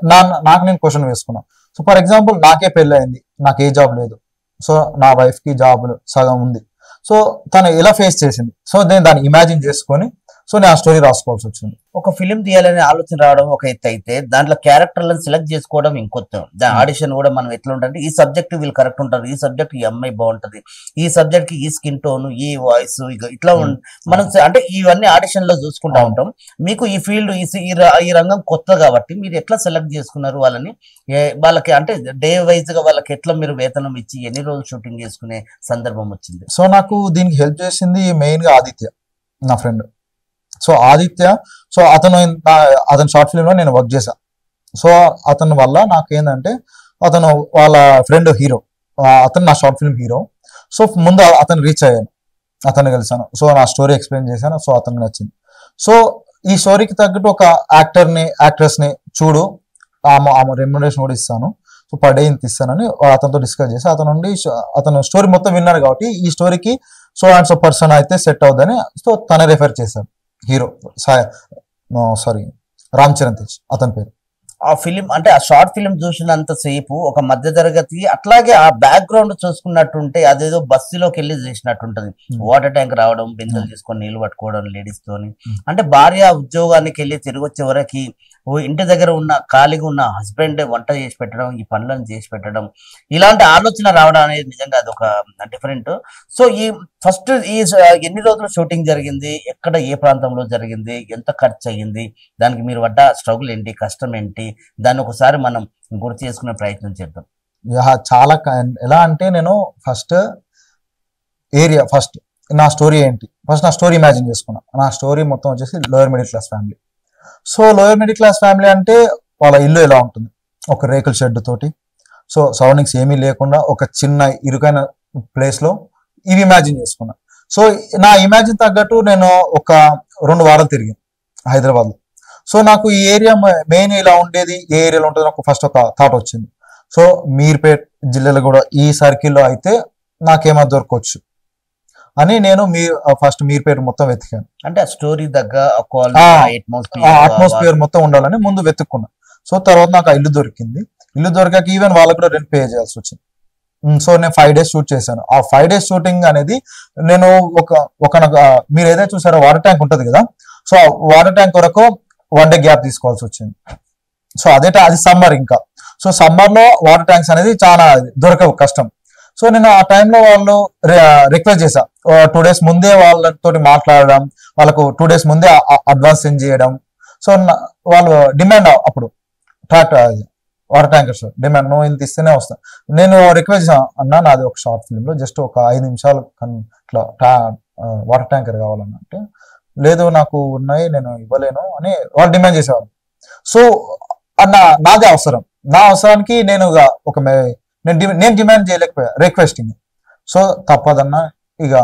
నాకు నేను క్వశ్చన్ వేసుకున్నాను. సో ఫర్ ఎగ్జాంపుల్ నాకే పెళ్లి అయింది, నాకు ఏ జాబ్ లేదు. సో నా వైఫ్ కి జాబ్ సగం ఉంది. సో తను ఎలా ఫేస్ చేసింది, సో నేను దాన్ని ఇమాజిన్ చేసుకొని సో నేను ఆ స్టోరీ రాసుకోవాల్సి వచ్చింది. ఒక ఫిలిం తీయాలనే ఆలోచన రావడం ఒక ఎత్తు అయితే, దాంట్లో క్యారెక్టర్లను సెలెక్ట్ చేసుకోవడం ఇంకొత్త. దాని ఆడిషన్ కూడా మనం ఎట్లా ఉంటుంది, ఈ సబ్జెక్ట్ వీళ్ళు కరెక్ట్ ఉంటారు, ఈ సబ్జెక్ట్ ఈ అమ్మాయి బాగుంటది, ఈ సబ్జెక్ట్ కి ఈ స్కిన్ టోన్, ఈ వాయిస్, ఇట్లా మనం అంటే ఇవన్నీ ఆడిషన్ లో చూసుకుంటా ఉంటాం. మీకు ఈ ఫీల్డ్ ఈ రంగం కొత్త కాబట్టి మీరు ఎట్లా సెలెక్ట్ చేసుకున్నారు వాళ్ళని? వాళ్ళకి అంటే డే వైజ్ గా వాళ్ళకి ఎట్లా మీరు వేతనం ఇచ్చి ఎన్ని రోజులు షూటింగ్ చేసుకునే సందర్భం వచ్చింది? సో నాకు దీనికి హెల్ప్ చేసింది మెయిన్ గా ఆదిత్య, నా ఫ్రెండ్. సో ఆదిత్య, సో అతను షార్ట్ ఫిల్మ్ లో నేను వర్క్ చేశా. సో అతని వల్ల నాకు ఏంటంటే, అతను వాళ్ళ ఫ్రెండ్ హీరో, అతను నా షార్ట్ ఫిల్మ్ హీరో. సో ముందు అతను రీచ్ అయ్యాను, అతన్ని కలిసాను. సో నా స్టోరీ ఎక్స్ప్లెయిన్ చేశాను. సో అతనికి నచ్చింది. సో ఈ స్టోరీకి తగ్గట్టు ఒక యాక్ట్రెస్ ని చూడు, ఆమె రెమ్యునరేషన్ కూడా ఇస్తాను, సో పర్ డే ఇంత ఇస్తానని అతనితో డిస్కస్ చేసి అతను స్టోరీ మొత్తం విన్నాడు కాబట్టి ఈ స్టోరీకి సో అండ్ సో పర్సన్ అయితే సెట్ అవుతుందని సో తనే రెఫర్ చేశాను. హీరో రామ్ చరణ్ తేజ్ అతని పేరు. ఆ ఫిలిం అంటే ఆ షార్ట్ ఫిలిం చూసినంత సేపు ఒక మధ్య తరగతి, అట్లాగే ఆ బ్యాక్గ్రౌండ్ చూసుకున్నట్టుంటే అదేదో బస్సులోకి వెళ్ళి చేసినట్టుంటది. వాటర్ ట్యాంక్ రావడం, బిందెలు తీసుకొని నీళ్లు పట్టుకోవడం లేడీస్ తోని, అంటే భార్య ఉద్యోగానికి వెళ్ళి తిరిగి వచ్చే వరకు ఇంటి దగ్గర ఉన్న ఖాళీగా ఉన్న హస్బెండ్ వంట చేసి పెట్టడం, ఈ పనులను చేసి పెట్టడం, ఇలాంటి ఆలోచన రావడం అనేది నిజంగా అదొక డిఫరెంట్. సో ఈ ఫస్ట్ ఎన్ని రోజులు షూటింగ్ జరిగింది, ఎక్కడ ఏ ప్రాంతంలో జరిగింది, ఎంత ఖర్చు అయ్యింది, దానికి మీరు పడ్డ స్ట్రగుల్ ఏంటి, కష్టం ఏంటి, దాన్ని ఒకసారి మనం గుర్తు చేసుకునే ప్రయత్నం చేద్దాం. చాలా ఎలా అంటే, నేను ఫస్ట్ నా స్టోరీ ఏంటి, ఫస్ట్ నా స్టోరీ ఇమాజిన్ చేసుకున్నా. నా స్టోరీ మొత్తం వచ్చేసి lower middle class family. So lower middle class family అంటే వాళ్ళ ఇల్లు ఎలా ఉంటుంది, ఒక రేకుల షెడ్ తోటి, సో సరౌండింగ్స్ ఏమీ లేకుండా ఒక చిన్న ఇరుకైన ప్లేస్ లో ఇవి ఇమాజిన్ చేసుకున్నా. సో నా ఇమాజిన్ తగ్గట్టు నేను ఒక 2 వారాలు తిరిగాను హైదరాబాద్ లో. సో నాకు ఈ ఏరియా మెయిన్ ఇలా ఉండేది, ఏ ఏరియాలో ఉంటుంది నాకు ఫస్ట్ ఒక థాట్ వచ్చింది. సో మీర్పేట్ జిల్లాలో కూడా ఈ సర్కిల్లో అయితే నాకేమో దొరకవచ్చు అని నేను ఫస్ట్ మీర్పేట మొత్తం వెతికాను. అంటే స్టోరీ దగ్గర అట్మాస్ఫియర్ మొత్తం ఉండాలని ముందు వెతుక్కున్నా. సో తర్వాత నాకు ఆ ఇల్లు దొరికింది. ఇల్లు దొరికాక ఈవెన్ వాళ్ళకు కూడా రెంట్ పే చేయాల్సి వచ్చింది. సో నేను 5 days షూట్ చేశాను. ఆ 5 days షూటింగ్ అనేది నేను మీరు ఏదైతే చూసారో వాటర్ ట్యాంక్ ఉంటుంది కదా, సో వాటర్ ట్యాంక్ వరకు 1 day గ్యాప్ తీసుకోవాల్సి వచ్చింది. సో అది సమ్మర్. ఇంకా సో సమ్మర్ లో వాటర్ ట్యాంక్స్ అనేది చాలా దొరకవు, కష్టం. సో నేను ఆ టైంలో వాళ్ళు రిక్వెస్ట్ చేశా, 2 days ముందే వాళ్ళతో మాట్లాడడం, వాళ్ళకు 2 days ముందే అడ్వాన్స్ సెండ్ చేయడం. సో వాళ్ళు డిమాండ్ అప్పుడు వాటర్ ట్యాంకర్స్ డిమాండ్, నువ్వు ఇంత ఇస్తేనే వస్తా. నేను రిక్వెస్ట్ చేశాను, అన్నా నాది ఒక షార్ట్ ఫిల్మ్ లో జస్ట్ ఒక 5 నిమిషాలు ఇట్లా వాటర్ ట్యాంకర్ కావాలన్నా అంటే, లేదు నాకు ఉన్నాయి నేను ఇవ్వలేను అని వాళ్ళు డిమాండ్ చేసేవాళ్ళు. సో నాదే అవసరం, నా అవసరానికి నేను నేను డిమాండ్ చేయలేకపోయా, రిక్వెస్టింగ్. సో తప్పదన్నా, ఇక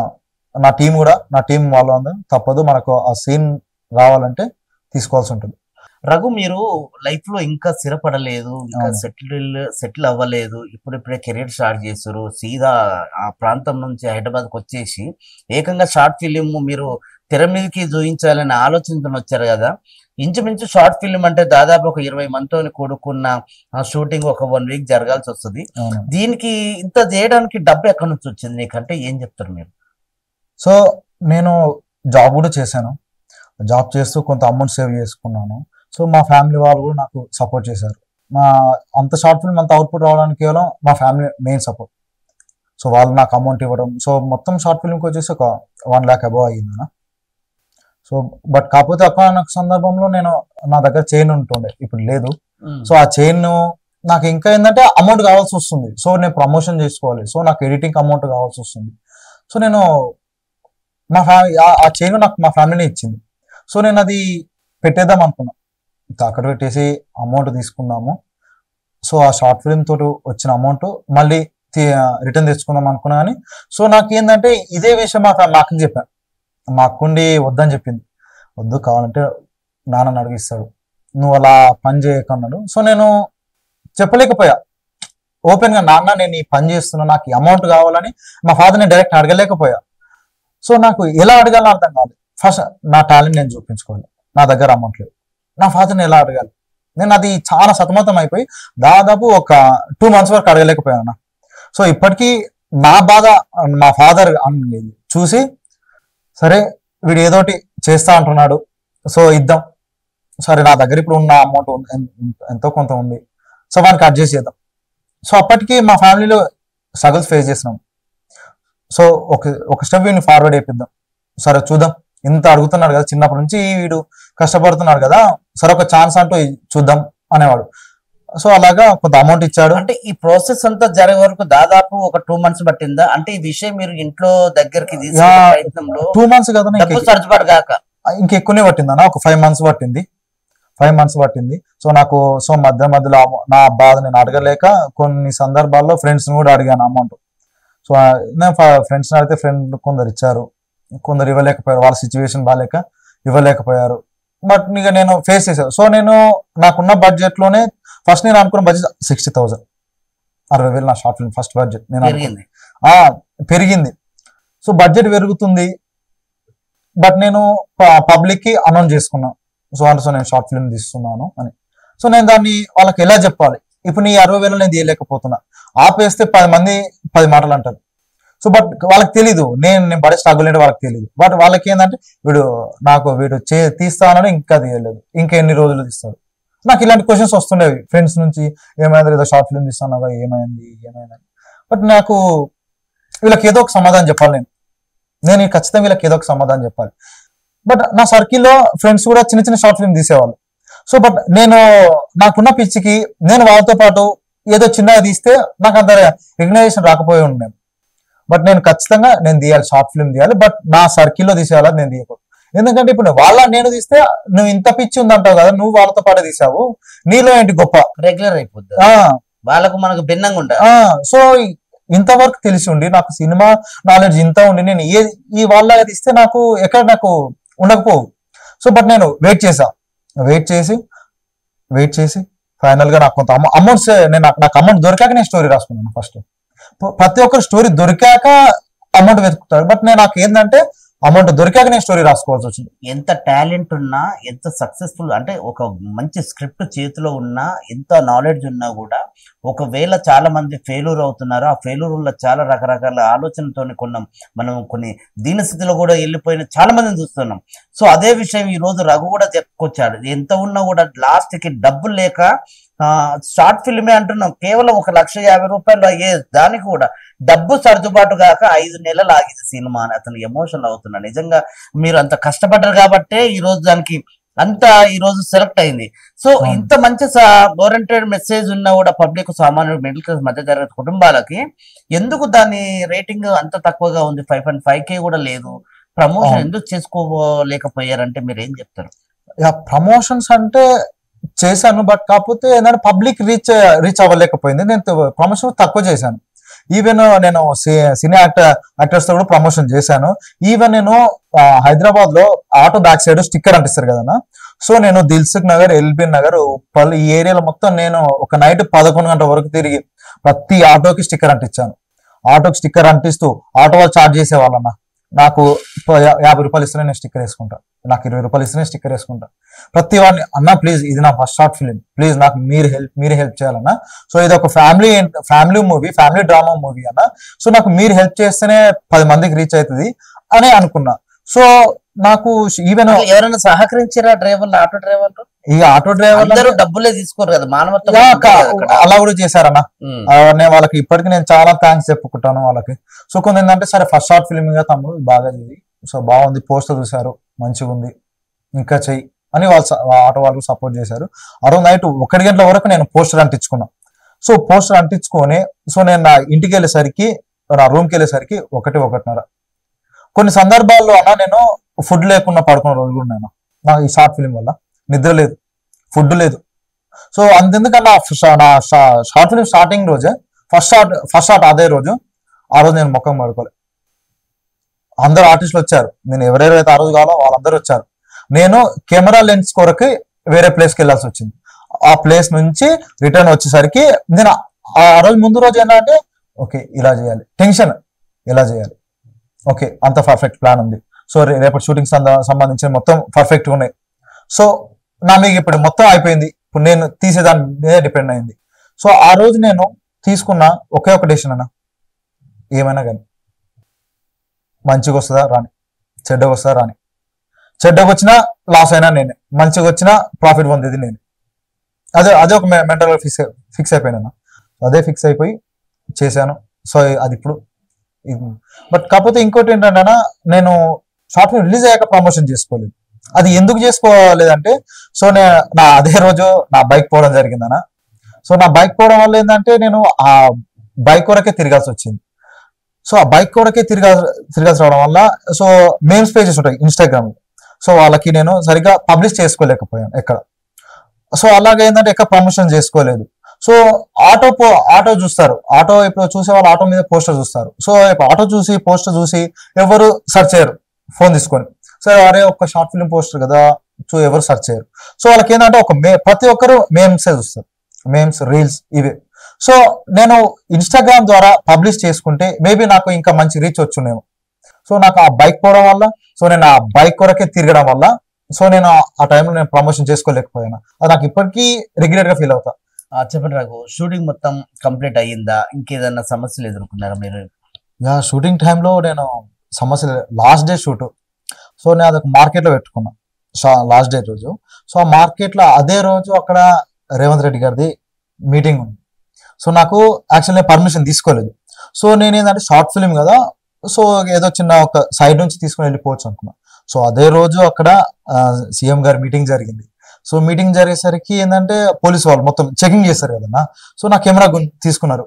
నా టీం వాళ్ళు తప్పదు, మనకు ఆ సీన్ రావాలంటే తీసుకోవాల్సి ఉంటుంది. రఘు, మీరు లైఫ్ లో ఇంకా స్థిరపడలేదు, ఇంకా సెటిల్ అవ్వలేదు, ఇప్పుడిప్పుడే కెరీర్ స్టార్ట్ చేస్తారు, సీదా ఆ ప్రాంతం నుంచి హైదరాబాద్కి వచ్చేసి ఏకంగా షార్ట్ ఫిలిం మీరు తెర మీదకి చూపించాలని ఆలోచనతో వచ్చారు కదా. ఇంచుమించు షార్ట్ ఫిలిం అంటే దాదాపు ఒక 20 మందితో కూడుకున్న షూటింగ్ ఒక 1 week జరగాల్సి వస్తుంది. దీనికి ఇంత చేయడానికి డబ్బు ఎక్కడి నుంచి వచ్చింది నీకంటే ఏం చెప్తారు మీరు? సో నేను జాబ్ కూడా చేశాను, జాబ్ చేస్తూ కొంత అమౌంట్ సేవ్ చేసుకున్నాను. సో మా ఫ్యామిలీ వాళ్ళు కూడా నాకు సపోర్ట్ చేశారు. అంత షార్ట్ ఫిల్మ్ అంత అవుట్పుట్ రావడానికి కేవలం మా ఫ్యామిలీ మెయిన్ సపోర్ట్. సో వాళ్ళు నాకు అమౌంట్ ఇవ్వడం, సో మొత్తం షార్ట్ ఫిల్మ్కి వచ్చేసి ఒక 1 lakh అబౌవ్ అయ్యిందన్న. సో బట్ కాకపోతే ఒక్క సందర్భంలో నా దగ్గర చైన్ ఉంటుండే, ఇప్పుడు లేదు. సో ఆ చైన్ నాకు ఇంకా ఏంటంటే అమౌంట్ కావాల్సి వస్తుంది. సో నేను ప్రమోషన్ చేసుకోవాలి, సో నాకు ఎడిటింగ్ అమౌంట్ కావాల్సి వస్తుంది. సో నేను ఆ చైన్ నాకు మా ఫ్యామిలీనే ఇచ్చింది. సో నేను అది పెట్టేద్దాం అనుకున్నా, తాకట్టు పెట్టేసి అమౌంట్ తీసుకున్నాము. సో ఆ షార్ట్ ఫిల్మ్ తోటి వచ్చిన అమౌంట్ మళ్ళీ రిటర్న్ తెచ్చుకుందాం అనుకున్నా. కానీ సో నాకు ఏంటంటే ఇదే విషయం మా అక్కకి చెప్పాను, మా అక్కుండి వద్దని చెప్పింది. వద్దు, కావాలంటే నాన్నని అడిగిస్తాడు, నువ్వు అలా పని చేయకన్నాడు. సో నేను చెప్పలేకపోయా ఓపెన్ గా, నాన్న నేను ఈ పని చేస్తున్నా, నాకు ఈ అమౌంట్ కావాలని మా ఫాదర్ని డైరెక్ట్ అడగలేకపోయా. సో నాకు ఎలా అడగాలని అర్థం కాదు. ఫస్ట్ నా టాలెంట్ నేను చూపించుకోవాలి, నా దగ్గర అమౌంట్ లేదు, నా ఫాదర్ని ఎలా అడగాలి, నేను అది చాలా సతమతం అయిపోయి దాదాపు ఒక 2 months వరకు అడగలేకపోయాను. సో ఇప్పటికీ నా బాధ మా ఫాదర్ చూసి సరే వీడు ఏదోటి చేస్తా అంటున్నాడు, సో ఇద్దాం, సరే నా దగ్గర ఇప్పుడు ఉన్న అమౌంట్ ఎంతో కొంత ఉంది, సో వానికి అడ్జస్ట్ చేద్దాం. సో అప్పటికి మా ఫ్యామిలీలో స్ట్రగుల్స్ ఫేస్ చేసినాం. సో ఒక స్టెప్ వీడిని ఫార్వర్డ్ అయిపోద్దాం, సరే చూద్దాం, ఇంత అడుగుతున్నాడు కదా చిన్నప్పటి నుంచి వీడు కష్టపడుతున్నాడు కదా, సరే ఒక ఛాన్స్ అంటూ చూద్దాం అనేవాడు. సో అలాగా కొంత అమౌంట్ ఇచ్చాడు. అంటే ఈ ప్రాసెస్ అంతా జరిగే వరకు దాదాపు ఒక 2 months పట్టిందా? అంటే ఈ విషయం మీరు ఇంట్లో దగ్గరికి తీసుకునే ప్రయత్నంలో 2 months కదా, డబ్బు సర్దుబాటు కాక ఇంకెక్కువనే పట్టిందన్న, ఒక 5 months పట్టింది. 5 months పట్టింది. సో నాకు మధ్యలో నా బాధ నేను అడగలేక కొన్ని సందర్భాల్లో ఫ్రెండ్స్ కూడా అడిగాను అమౌంట్. సో నేను ఫ్రెండ్స్ అడిగితే ఫ్రెండ్ కొందరు ఇచ్చారు, కొందరు ఇవ్వలేకపోయారు, వాళ్ళ సిచ్యువేషన్ బాగాలేక ఇవ్వలేకపోయారు. బట్ ఇక నేను ఫేస్ చేశాను. సో నేను నాకున్న బడ్జెట్ లోనే ఫస్ట్ నేను అనుకున్న బడ్జెట్ 60,000, 60,000 నా షార్ట్ ఫిల్మ్ ఫస్ట్ బడ్జెట్ నేను పెరిగింది. సో బడ్జెట్ పెరుగుతుంది, బట్ నేను పబ్లిక్ కి అనౌన్స్ చేసుకున్నాను, సో నేను షార్ట్ ఫిల్మ్ తీస్తున్నాను అని. సో నేను దాన్ని వాళ్ళకి ఎలా చెప్పాలి, ఇప్పుడు నీ 60,000 నేను తీయలేకపోతున్నా, ఆపేస్తే 10 మంది 10 మాటలు అంటారు. సో బట్ వాళ్ళకి తెలీదు నేను పడే స్ట్రగుల్ ఏంటో వాళ్ళకి తెలియదు. బట్ వాళ్ళకి ఏంటంటే వీడు తీస్తానని ఇంకా తీయలేదు, ఇంకా ఎన్ని రోజులు తీస్తాడు. నాకు ఇలాంటి క్వశ్చన్స్ వస్తుండేవి ఫ్రెండ్స్ నుంచి, ఏమైంది ఏదో షార్ట్ ఫిల్మ్ తీస్తున్నావా, ఏమైంది. బట్ నాకు వీళ్ళకి ఏదో ఒక సమాధానం చెప్పాలి, నేను ఖచ్చితంగా వీళ్ళకి ఏదో ఒక సమాధానం చెప్పాలి. బట్ నా సర్కిల్లో ఫ్రెండ్స్ కూడా చిన్న చిన్న షార్ట్ ఫిల్మ్ తీసేవాళ్ళు. సో బట్ నాకున్న పిచ్చికి నేను వాళ్ళతో పాటు ఏదో చిన్నగా తీస్తే నాకు అంత రికగ్నైజేషన్ రాకపోయి ఉండేది. బట్ నేను ఖచ్చితంగా నేను తీయాలి, షార్ట్ ఫిల్మ్ తీయాలి, బట్ నా సర్కిల్లో తీసేయాలి, నేను తీయకూడదు. ఎందుకంటే ఇప్పుడు నేను తీస్తే నువ్వు ఇంత పిచ్చి ఉందంటావు కదా, నువ్వు వాళ్ళతో పాటు తీసావు, నీలో ఏంటి గొప్ప, రెగ్యులర్ అయిపోద్ది, వాళ్ళకు మనకు భిన్నంగా ఉంటాయి. సో ఇంతవరకు తెలిసి ఉండి నాకు సినిమా నాలెడ్జ్ ఇంత ఉండి నేను ఈ వాళ్ళ తీస్తే నాకు ఎక్కడ నాకు ఉండకపోవు. సో బట్ నేను వెయిట్ చేసి ఫైనల్ గా నాకు కొంత అమౌంట్స్ నాకు అమౌంట్ దొరికాక నేను స్టోరీ రాసుకున్నాను. ఫస్ట్ ప్రతి ఒక్కరు స్టోరీ దొరికాక అమౌంట్ వెతుకుతారు, బట్ నాకు ఏంటంటే అమౌంట్ దొరికాక నేను స్టోరీ రాసుకోవాల్సి వచ్చింది. ఎంత టాలెంట్ ఉన్నా, ఎంత సక్సెస్ఫుల్ అంటే ఒక మంచి స్క్రిప్ట్ చేతిలో ఉన్నా, ఎంత నాలెడ్జ్ ఉన్నా కూడా ఒకవేళ చాలా మంది ఫెయిల్యూర్ అవుతున్నారు. ఆ ఫెయిల్యూర్ వల్ల చాలా రకరకాల ఆలోచనలతో మనం కొన్ని దీనస్థితిలో కూడా వెళ్ళిపోయిన చాలా మందిని చూస్తున్నాం. సో అదే విషయం ఈ రోజు రఘు కూడా చెప్పుకొచ్చాడు. ఎంత ఉన్నా కూడా లాస్ట్ కి డబ్బులు లేక షార్ట్ ఫిల్మే అంటున్నాం, కేవలం 1,50,000 అయ్యే దానికి కూడా డబ్బు సర్దుబాటు కాక 5 నెలలు ఆగింది సినిమా అని అతను ఎమోషనల్ అవుతున్నాడు. నిజంగా మీరు అంత కష్టపడ్డారు కాబట్టే ఈ రోజు దానికి ఈ రోజు సెలెక్ట్ అయింది. సో ఇంత మంచి ఓరియంటెడ్ మెసేజ్ ఉన్నా కూడా పబ్లిక్, సామాన్యుడు, మిడిల్ క్లాస్, మధ్య తరగతి కుటుంబాలకి ఎందుకు దాని రేటింగ్ అంత తక్కువగా ఉంది? 5.5K కూడా లేదు. ప్రమోషన్ ఎందుకు చేసుకోలేకపోయారంటే మీరు ఏం చెప్తారు? ప్రమోషన్స్ అంటే చేశాను, బట్ కాకపోతే ఏంటంటే పబ్లిక్ రీచ్ అవ్వలేకపోయింది. నేను ప్రమోషన్ తక్కువ చేశాను. ఈవెన్ నేను సినీ యాక్టర్స్ తో కూడా ప్రమోషన్ చేశాను. ఈవెన్ నేను హైదరాబాద్ లో ఆటో బ్యాక్ సైడ్ స్టిక్కర్ అంటిస్తారు కదన్నా, సో నేను దిల్సుఖ్ నగర్, ఎల్బీ నగర్, ఉప్పల్ ఈ ఏరియాలో మొత్తం నేను ఒక నైట్ 11 గంటల వరకు తిరిగి ప్రతి ఆటోకి స్టిక్కర్ అంటించాను. ఆటోకి స్టిక్కర్ అంటిస్తూ ఆటో వాళ్ళు చార్జ్ చేసేవాళ్ళన్న, నాకు 50 రూపాయలు ఇస్తేనే నేను స్టిక్కర్ వేసుకుంటా, నాకు 20 రూపాయలు ఇస్తేనే స్టిక్కర్ వేసుకుంటా. ప్రతి వాడిని అన్న ప్లీజ్ ఇది నా ఫస్ట్ షార్ట్ ఫిలిం, ప్లీజ్ నాకు మీరే హెల్ప్ చేయాలన్నా. సో ఇది ఒక family movie, family drama movie అన్న, సో నాకు మీరు హెల్ప్ చేస్తేనే 10 మందికి రీచ్ అవుతుంది అని అనుకున్నా. సో నాకు ఈవెన్ ఎవరైనా సహకరించారా డ్రైవర్లు, ఆటో డ్రైవర్లు? ఈ ఆటో డ్రైవర్లు డబ్బులే తీసుకోరు కదా, మానవత్వం అలా కూడా చేశారన్న. నేను వాళ్ళకి ఇప్పటికీ నేను చాలా థ్యాంక్స్ చెప్పుకుంటాను వాళ్ళకి. సో కొంత ఏంటంటే సరే ఫస్ట్ షార్ట్ ఫిల్మ్ గా తమ్ముడు బాగా చేయి, సో బాగుంది, పోస్టర్ చూసారు మంచిగా ఉంది, ఇంకా చెయ్యి అని ఆటో వాళ్ళు సపోర్ట్ చేశారు. ఆ రోజు నైట్ 1 గంటల వరకు నేను పోస్టర్ అంటించుకున్నా. సో పోస్టర్ అంటించుకొని సో నేను నా ఇంటికి వెళ్ళేసరికి, నా రూమ్కి వెళ్ళేసరికి 1:30. కొన్ని సందర్భాల్లో అన్న నేను ఫుడ్ లేకుండా పడుకున్న రోజులు ఉన్నాను. నాకు ఈ షార్ట్ ఫిల్మ్ వల్ల నిద్ర లేదు, ఫుడ్ లేదు. సో అంతెందుకన్నా నా షార్ట్ ఫిల్మ్ స్టార్టింగ్ రోజే ఫస్ట్ షార్ట్ అదే రోజు, ఆ రోజు నేను ముఖం పడుకోలే. అందరు ఆర్టిస్టులు వచ్చారు, నేను ఎవరెవరైతే ఆ రోజు కావాలో వాళ్ళందరూ వచ్చారు. నేను కెమెరా లెన్స్ కొరకు వేరే ప్లేస్కి వెళ్ళాల్సి వచ్చింది. ఆ ప్లేస్ నుంచి రిటర్న్ వచ్చేసరికి నేను ఆ రోజు ముందు రోజు ఏంటంటే ఓకే ఇలా చేయాలి, టెన్షన్ ఎలా చేయాలి, ఓకే అంత పర్ఫెక్ట్ ప్లాన్ ఉంది. సో రేపటి షూటింగ్ సంబంధించిన మొత్తం పర్ఫెక్ట్గా ఉన్నాయి. సో నా మీకు ఇప్పుడు మొత్తం అయిపోయింది, ఇప్పుడు నేను తీసేదాని మీదే డిపెండ్ అయింది. సో ఆ రోజు నేను తీసుకున్న ఒకే ఒక డెసిషన్ అన్న, ఏమైనా కానీ మంచిగా వస్తుందా రాని, చెడ్డగా వస్తుందా రాని. చెడ్డగా వచ్చినా లాస్ అయినా నేనే, మంచిగా వచ్చినా ప్రాఫిట్ పొందేది నేను. అదే ఒక మెంటల్ ఫిక్స్ అయిపోయినా. అదే ఫిక్స్ అయిపోయి చేశాను. సో అది ఇప్పుడు బట్ కాకపోతే ఇంకోటి ఏంటంటే నేను షార్ట్ ఫిల్మ్ రిలీజ్ అయ్యాక ప్రమోషన్ చేసుకోలేదు. అది ఎందుకు చేసుకోలేదంటే సో నా అదే రోజు నా బైక్ పోవడం జరిగిందన్న. సో నా బైక్ పోవడం వల్ల ఏంటంటే నేను ఆ బైక్ వరకే తిరగాల్సి వచ్చింది. సో ఆ బైక్ వరకే తిరగాల్సి రావడం వల్ల సో మేమ్స్ పేజెస్ ఉంటాయి ఇన్స్టాగ్రామ్, సో వాళ్ళకి నేను సరిగ్గా పబ్లిష్ చేసుకోలేకపోయాను ఎక్కడ. సో అలాగే ఏంటంటే ఎక్కడ ప్రమోషన్ చేసుకోలేదు. సో ఆటో చూస్తారు, ఆటో ఇప్పుడు చూసే వాళ్ళు ఆటో మీద పోస్టర్ చూస్తారు. సో ఆటో చూసి పోస్టర్ చూసి ఎవరు సెర్చ్ చేయరు ఫోన్ తీసుకొని. సరే అరే ఒక షార్ట్ ఫిల్మ్ పోస్టర్ కదా, సో ఎవరు సెర్చ్ చేయరు. సో వాళ్ళకి ఏంటంటే ప్రతి ఒక్కరు మేమ్సే చూస్తారు, మేమ్స్ రీల్స్ ఇవే. సో నేను ఇన్స్టాగ్రామ్ ద్వారా పబ్లిష్ చేసుకుంటే మేబీ నాకు ఇంకా మంచి రీచ్ వచ్చునేమో. సో నాకు ఆ బైక్ పోవడం వల్ల, సో నేను ఆ బైక్ కొరకే తిరగడం వల్ల సో నేను ఆ టైంలో నేను ప్రమోషన్ చేసుకోలేకపోయాను. అది నాకు ఇప్పటికీ రెగ్యులర్ గా ఫీల్ అవుతా. చెప్పండి రఘు, షూటింగ్ మొత్తం కంప్లీట్ అయ్యిందా? ఇంకేదన్నా సమస్యలు ఎదుర్కొన్నారా మీరు? షూటింగ్ టైంలో నేను సమస్య లాస్ట్ డే షూట్, సో నేను అదొక మార్కెట్లో పెట్టుకున్నా లాస్ట్ డే రోజు. సో ఆ మార్కెట్లో అదే రోజు అక్కడ రేవంత్ రెడ్డి గారిది మీటింగ్ ఉంది. సో నాకు యాక్చువల్ నేను పర్మిషన్ తీసుకోలేదు. సో నేను ఏంటంటే షార్ట్ ఫిల్మ్ కదా, సో ఏదో చిన్న ఒక సైడ్ నుంచి తీసుకుని వెళ్ళిపోవచ్చు అనుకున్నా. సో అదే రోజు అక్కడ సీఎం గారి మీటింగ్ జరిగింది. సో మీటింగ్ జరిగేసరికి ఏంటంటే పోలీసు వాళ్ళు మొత్తం చెకింగ్ చేస్తారు కదన్నా. సో నా కెమెరా తీసుకున్నారు.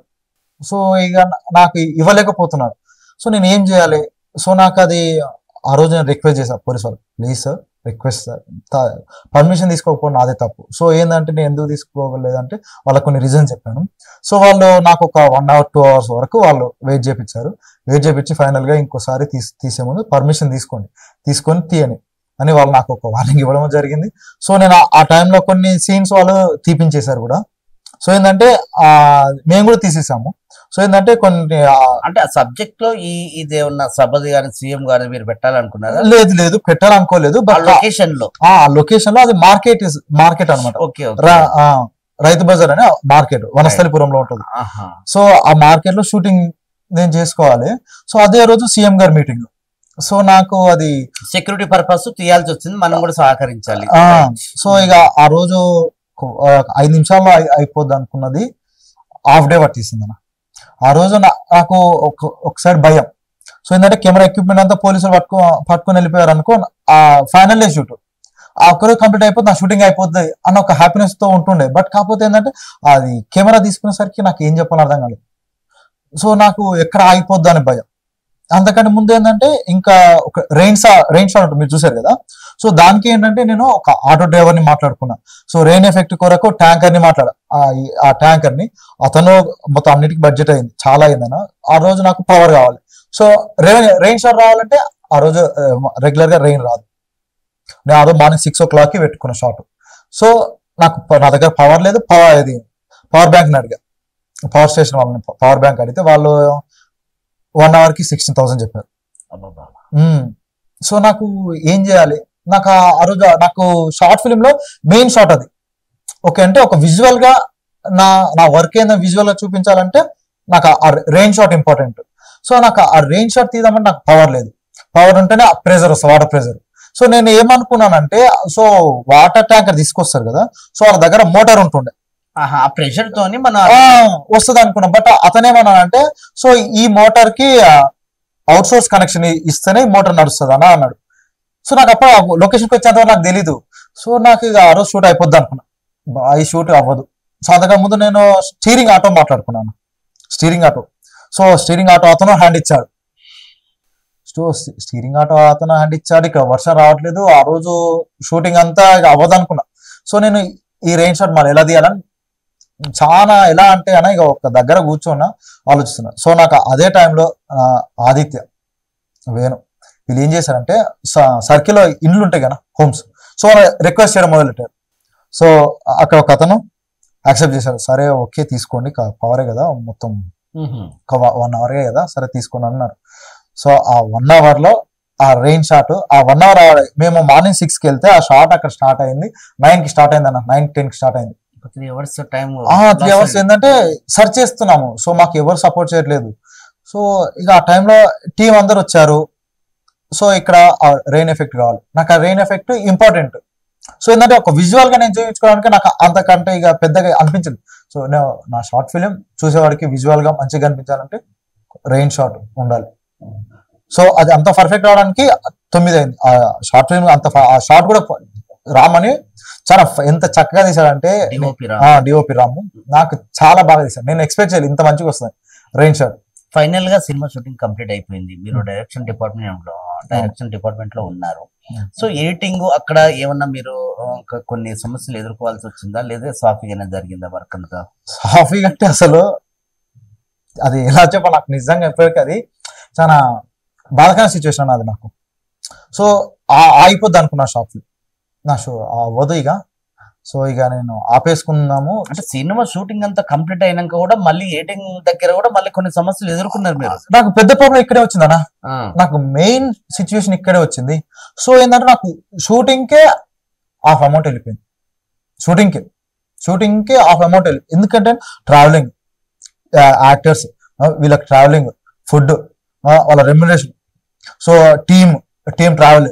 సో ఇక నాకు ఇవ్వలేకపోతున్నారు. సో నేను ఏం చేయాలి? సో నాకు అది ఆ రోజు నేను రిక్వెస్ట్ చేశాను పోలీసు వాళ్ళు, please sir request sir, permission తీసుకోకపోవడం నాదే తప్పు. సో ఏంటంటే నేను ఎందుకు తీసుకోలేదంటే వాళ్ళకి కొన్ని రీజన్స్ చెప్పాను. సో వాళ్ళు నాకు ఒక 1 hour 2 hours వరకు వాళ్ళు వెయిట్ చేయించి ఫైనల్ గా ఇంకోసారి తీసే ముందు పర్మిషన్ తీసుకొని తీయని అని వాళ్ళు నాకు ఒక వార్నింగ్ ఇవ్వడం జరిగింది. సో నేను ఆ టైంలో కొన్ని సీన్స్ వాళ్ళు తీపించేశారు కూడా. సో ఏంటంటే మేము కూడా తీసేసాము. సో ఏంటంటే కొన్ని అంటే ఆ సబ్జెక్ట్ లో ఇదేమన్నా సభది గాని సీఎం గాని మీరు పెట్టాలనుకున్నారా? లేదు పెట్టాలనుకోలేదు. బట్ లొకేషన్ లో అది మార్కెట్ అనమాట. రైతు బజార్ అనే మార్కెట్ వనస్థలిపురంలో ఉంటుంది. సో ఆ మార్కెట్ లో షూటింగ్ నేను చేసుకోవాలి. సో అదే రోజు సీఎం గారి మీటింగ్. సో నాకు అది సెక్యూరిటీ పర్పస్ తీయాల్సి వచ్చింది, మనం కూడా సహకరించాలి. సో ఇక ఆ రోజు 5 నిమిషాల్లో అయిపోద్ది అనుకున్నది హాఫ్ డే పట్టేసింది అన్న. ఆ రోజు నాకు ఒకసారి భయం. సో ఏంటంటే కెమెరా ఎక్విప్మెంట్ అంతా పోలీసులు పట్టుకొని వెళ్ళిపోయారు అనుకో, ఆ ఫైనల్ డే షూట్ ఆ ఒక్కరోజు కంప్లీట్ అయిపోతుంది, నా షూటింగ్ అయిపోద్ది అన్న ఒక హ్యాపీనెస్ తో ఉంటుండే. బట్ కాకపోతే ఏంటంటే అది కెమెరా తీసుకునేసరికి నాకు ఏం చెప్పాలని అర్థం కాలేదు. సో నాకు ఎక్కడ ఆగిపోద్ది అని భయం. అంతకంటే ముందు ఏంటంటే ఇంకా ఒక రెయిన్ షాట్ ఉంటుంది, మీరు చూసారు కదా. సో దానికి ఏంటంటే నేను ఒక ఆటో డ్రైవర్ ని మాట్లాడుకున్నా. సో రెయిన్ ఎఫెక్ట్ కొరకు ట్యాంకర్ ని ఆ ట్యాంకర్ ని అతను మొత్తం అన్నిటికీ బడ్జెట్ అయింది, చాలా అయిందన్న. ఆ రోజు నాకు పవర్ కావాలి. సో రెయిన్ షాట్ రావాలంటే ఆ రోజు రెగ్యులర్ గా రెయిన్ రాదు. నేను ఆ రోజు మార్నింగ్ 6 o'clock పెట్టుకున్న షాట్. సో నా దగ్గర పవర్ లేదు. పవర్ బ్యాంక్ అడిగా, పవర్ స్టేషన్ వాళ్ళని పవర్ బ్యాంక్ అడిగితే వాళ్ళు 1 hour కి 16,000 చెప్పారు. సో నాకు ఏం చేయాలి? నాకు ఆ రోజు నాకు షార్ట్ ఫిల్మ్ లో మెయిన్ షాట్ అది. ఓకే అంటే ఒక విజువల్ గా నా వర్క్ ఏందో విజువల్ గా చూపించాలంటే నాకు ఆ రెయిన్ షాట్ ఇంపార్టెంట్. సో నాకు ఆ రెయిన్ షాట్ తీద్దామంటే నాకు పవర్ లేదు. పవర్ ఉంటేనే ప్రెజర్ వస్తుంది, వాటర్ ప్రెజర్. సో నేను ఏమనుకున్నానంటే సో వాటర్ ట్యాంకర్ తీసుకొస్తారు కదా, సో వాళ్ళ దగ్గర మోటార్ ఉంటుండే, ఆ ప్రెషర్ తోని మన వస్తుంది అనుకున్నాం. బట్ అతనేమన్నానంటే సో ఈ మోటార్ కి అవుట్ సోర్స్ కనెక్షన్ ఇస్తేనే మోటార్ నడుస్తుంది అన్నాడు. సో నాకు అప్పుడు లొకేషన్కి వచ్చేంత నాకు తెలీదు. సో నాకు ఇక ఆ రోజు షూట్ అయిపోద్ది అనుకున్నా. ఈ షూట్ అవ్వదు. సో అంతకన్నా ముందు నేను స్టీరింగ్ ఆటో మాట్లాడుకున్నాను. సో స్టీరింగ్ ఆటో అతను హ్యాండ్ ఇచ్చాడు. ఇక్కడ వర్షం రావట్లేదు. ఆ రోజు షూటింగ్ అంతా ఇక అవ్వదు అనుకున్నా. సో నేను ఈ రెయిన్ షాట్ మరి ఎలా తీయాలని చాలా ఎలా అంటే అన్న ఇక ఒక దగ్గర కూర్చోన్నా ఆలోచిస్తున్నా. సో నాకు అదే టైంలో ఆదిత్య, వేణు వీళ్ళు ఏం చేశారంటే సర్కిల్లో ఇండ్లు ఉంటాయి కదా, హోమ్స్. సో రిక్వెస్ట్ చేయడం మొదలెట్టారు. సో అక్కడ ఒక అతను యాక్సెప్ట్ చేశారు. సరే ఓకే తీసుకోండి, పవరే కదా, మొత్తం 1 hour కదా, సరే తీసుకోండి అన్నారు. సో ఆ 1 hour లో ఆ రెయిన్ షాట్, ఆ 1 hour మేము మార్నింగ్ 6కి వెళ్తే ఆ షాట్ అక్కడ స్టార్ట్ అయింది 9కి స్టార్ట్ అయింది అన్న, 9-10కి స్టార్ట్ అయింది. 3 hours టైం, 3 hours ఏంటంటే సర్చ్ చేస్తున్నాము. సో మాకు ఎవరు సపోర్ట్ చేయట్లేదు. సో ఇక ఆ టైంలో టీం అందరు వచ్చారు. సో ఇక్కడ రెయిన్ ఎఫెక్ట్ కావాలి, నాకు ఆ రెయిన్ ఎఫెక్ట్ ఇంపార్టెంట్. సో ఏంటంటే ఒక విజువల్ గా నేను చూపించుకోవడానికి నాకు అంతకంటే ఇక పెద్దగా అనిపించింది. సో నా షార్ట్ ఫిలిం చూసేవాడికి విజువల్ గా మంచిగా అనిపించాలంటే రెయిన్ షాట్ ఉండాలి. సో అది అంత పర్ఫెక్ట్ అవడానికి 9 అయింది. ఆ షార్ట్ ఫిల్మ్ అంత ఆ షార్ట్ కూడా రామని చాలా ఎంత చక్కగా తీసాడంటే డిఓపి రాము నాకు చాలా బాగా తీసాడు. నేను ఎక్స్పెక్ట్ చేయాలి ఇంత మంచిగా వస్తుంది రెయిన్ షాట్. ఫైనల్ గా సినిమా షూటింగ్ కంప్లీట్ అయిపోయింది. మీరు డైరెక్షన్ డిపార్ట్మెంట్ లో ఉన్నారు. సో ఎడిటింగ్ అక్కడ ఏమన్నా మీరు కొన్ని సమస్యలు ఎదుర్కోవాల్సి వచ్చిందా, లేదా సాఫీగానే జరిగిందా వర్క్ అంతా? సాఫీ అంటే అసలు అది ఎలా చెప్పాలి, నాకు నిజంగా ఎప్పటికీ అది చాలా బాధకరమైన సిచ్యువేషన్ అది నాకు. సో అయిపోద్ది అనుకున్నా షాప్ నా షో అవ్వదు ఇక. సో ఇక నేను ఆపేసుకున్నాము. అంటే సినిమా షూటింగ్ అంతా కంప్లీట్ అయినాక కూడా మళ్ళీ ఎడిటింగ్ దగ్గర కూడా మళ్ళీ కొన్ని సమస్యలు ఎదుర్కొన్నారు మీరు. నాకు పెద్ద ప్రాబ్లం ఇక్కడే వచ్చిందనా, నాకు మెయిన్ సిచ్యువేషన్ ఇక్కడే వచ్చింది. సో ఏంటంటే నాకు షూటింగ్ కే హాఫ్ అమౌంట్ వెళ్ళిపోయింది. షూటింగ్ కే హాఫ్ అమౌంట్ వెళ్ళిపోయింది. ఎందుకంటే ట్రావెలింగ్, యాక్టర్స్ వీళ్ళకి ట్రావెలింగ్, ఫుడ్, వాళ్ళ remuneration, so team travel,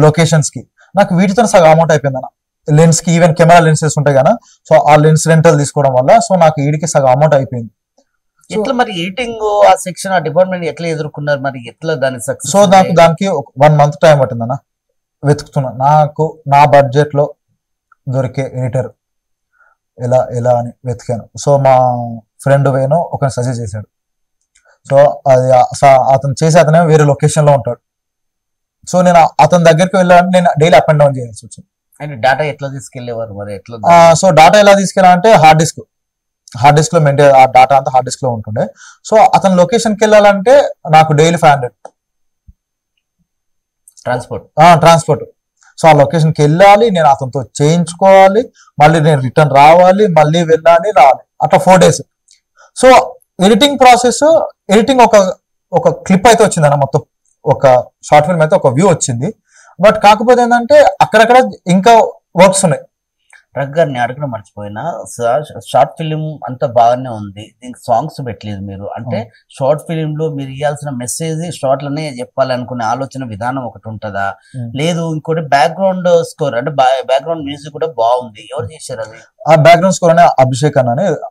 locations కి నాకు వీటితో సగం అమౌంట్ అయిపోయింది అన్న. లెన్స్ కి ఈవెన్ కెమెరా లెన్సెస్ ఉంటాయి కదా, సో ఆ లెన్స్ రెంటల్ తీసుకోవడం వల్ల సో నాకు వీడికి సగం అమౌంట్ అయిపోయింది. ఎట్లా మరి ఎడిటింగ్ ఆ సెక్షన్ ఆ డిపార్ట్మెంట్ ఎట్లా ఎదుర్కొన్నారు మరి, ఎట్లా దాని సక్సెస్? సో దానికి 1 month టైం పట్టిందన్న వెతుకుతున్నా. నాకు నా బడ్జెట్ లో దొరికే ఎడిటర్ ఎలా అని వెతికాను. సో మా ఫ్రెండ్ వేణు ఒకరిని సజెస్ట్ చేశాడు. సో అది అతను చేసి అతనే వేరే లొకేషన్ లో ఉంటాడు. సో నేను అతని దగ్గరికి వెళ్ళాలంటే నేను డైలీ అప్ అండ్ డౌన్ చేయాల్సి వచ్చింది. అంటే డేటా ఎట్లా తీసుకెళ్లేవారు మరి, ఎట్లా? సో డేటా ఎలా తీసుకెళ్ళాలంటే హార్డ్ డిస్క్ లో మెయింటైన్, ఆ డేటా అంతా హార్డ్ డిస్క్ లో ఉంటుండే. సో అతని లొకేషన్కి వెళ్ళాలంటే నాకు డైలీ 500 ట్రాన్స్పోర్ట్. సో ఆ లొకేషన్కి వెళ్ళాలి, నేను అతనితో చేయించుకోవాలి, మళ్ళీ నేను రిటర్న్ రావాలి, మళ్ళీ వెళ్ళాలి రావాలి, అట్లా 4 days. So editing process, editing ఒక క్లిప్ అయితే వచ్చిందన్న, మొత్తం ఒక షార్ట్ ఫిల్మ్ అయితే ఒక వ్యూ వచ్చింది. బట్ కాకపోతే ఏంటంటే అక్కడక్కడ ఇంకా వర్క్స్ ఉన్నాయి. రగ్ గారిని అడగడం మర్చిపోయినా, షార్ట్ ఫిలిం అంతా బాగానే ఉంది, దీనికి సాంగ్స్ పెట్టలేదు మీరు. అంటే షార్ట్ ఫిలిం లో మీరు ఇవ్వాల్సిన మెసేజ్ షార్ట్లనే చెప్పాలనుకునే ఆలోచన విధానం ఒకటి ఉంటుందా, లేదు ఇంకోటి బ్యాక్గ్రౌండ్ స్కోర్ అంటే బ్యాక్గ్రౌండ్ మ్యూజిక్ కూడా బాగుంది, ఎవరు చేశారు అది? ఆ బ్యాక్గ్రౌండ్ స్కోర్ అనే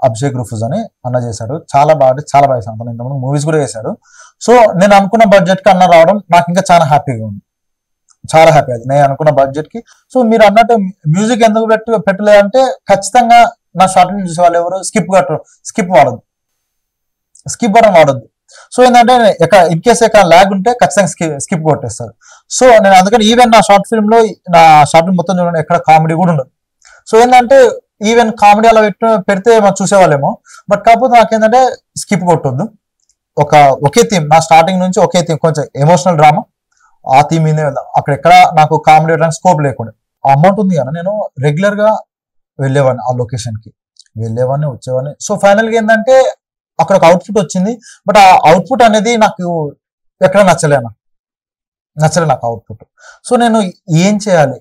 అభిషేక్ రూఫూజ్ అని అన్న చేశాడు. చాలా బాగా చేశాను. ఇంతకుముందు మూవీస్ కూడా చేశాడు. సో నేను అనుకున్న బడ్జెట్ కి అన్న రావడం నాకు ఇంకా చాలా హ్యాపీగా ఉంది, చాలా హ్యాపీ. అది నేను అనుకున్న బడ్జెట్ కి. సో మీరు అన్నట్టు మ్యూజిక్ ఎందుకు పెట్టలేదంటే ఖచ్చితంగా నా షార్ట్ ఫిల్మ్ చూసే వాళ్ళు ఎవరు స్కిప్ బటన్ వాడద్దు. సో ఏంటంటే ఇన్ కేస్ ఎక్కడ ల్యాగ్ ఉంటే ఖచ్చితంగా స్కిప్ కొట్టేస్తారు. సో నేను అందుకని ఈవెన్ నా షార్ట్ ఫిల్మ్ మొత్తం చూడండి ఎక్కడ కామెడీ కూడా ఉండదు. సో ఏంటంటే ఈవెన్ కామెడీ అలా పెడితే మనం చూసేవాళ్ళేమో, బట్ కాకపోతే నాకేంటంటే స్కిప్ కొట్టొద్దు. ఒకే థీమ్, నా స్టార్టింగ్ నుంచి ఒకే థీమ్, కొంచెం ఎమోషనల్ డ్రామా, ఆ థీమ్ మీదే వెళ్దాం. అక్కడ ఎక్కడ నాకు కామెడీ పెట్టడానికి స్కోప్ లేకుండా అమౌంట్ ఉంది కదా, నేను రెగ్యులర్ గా వెళ్ళేవాడిని, ఆ లొకేషన్ కి వెళ్ళేవాడిని, వచ్చేవాడిని. సో ఫైనల్ గా ఏంటంటే అక్కడ ఒక అవుట్పుట్ వచ్చింది. బట్ ఆ అవుట్పుట్ అనేది నాకు ఎక్కడ నచ్చలే నాకు అవుట్పుట్. సో నేను ఏం చేయాలి?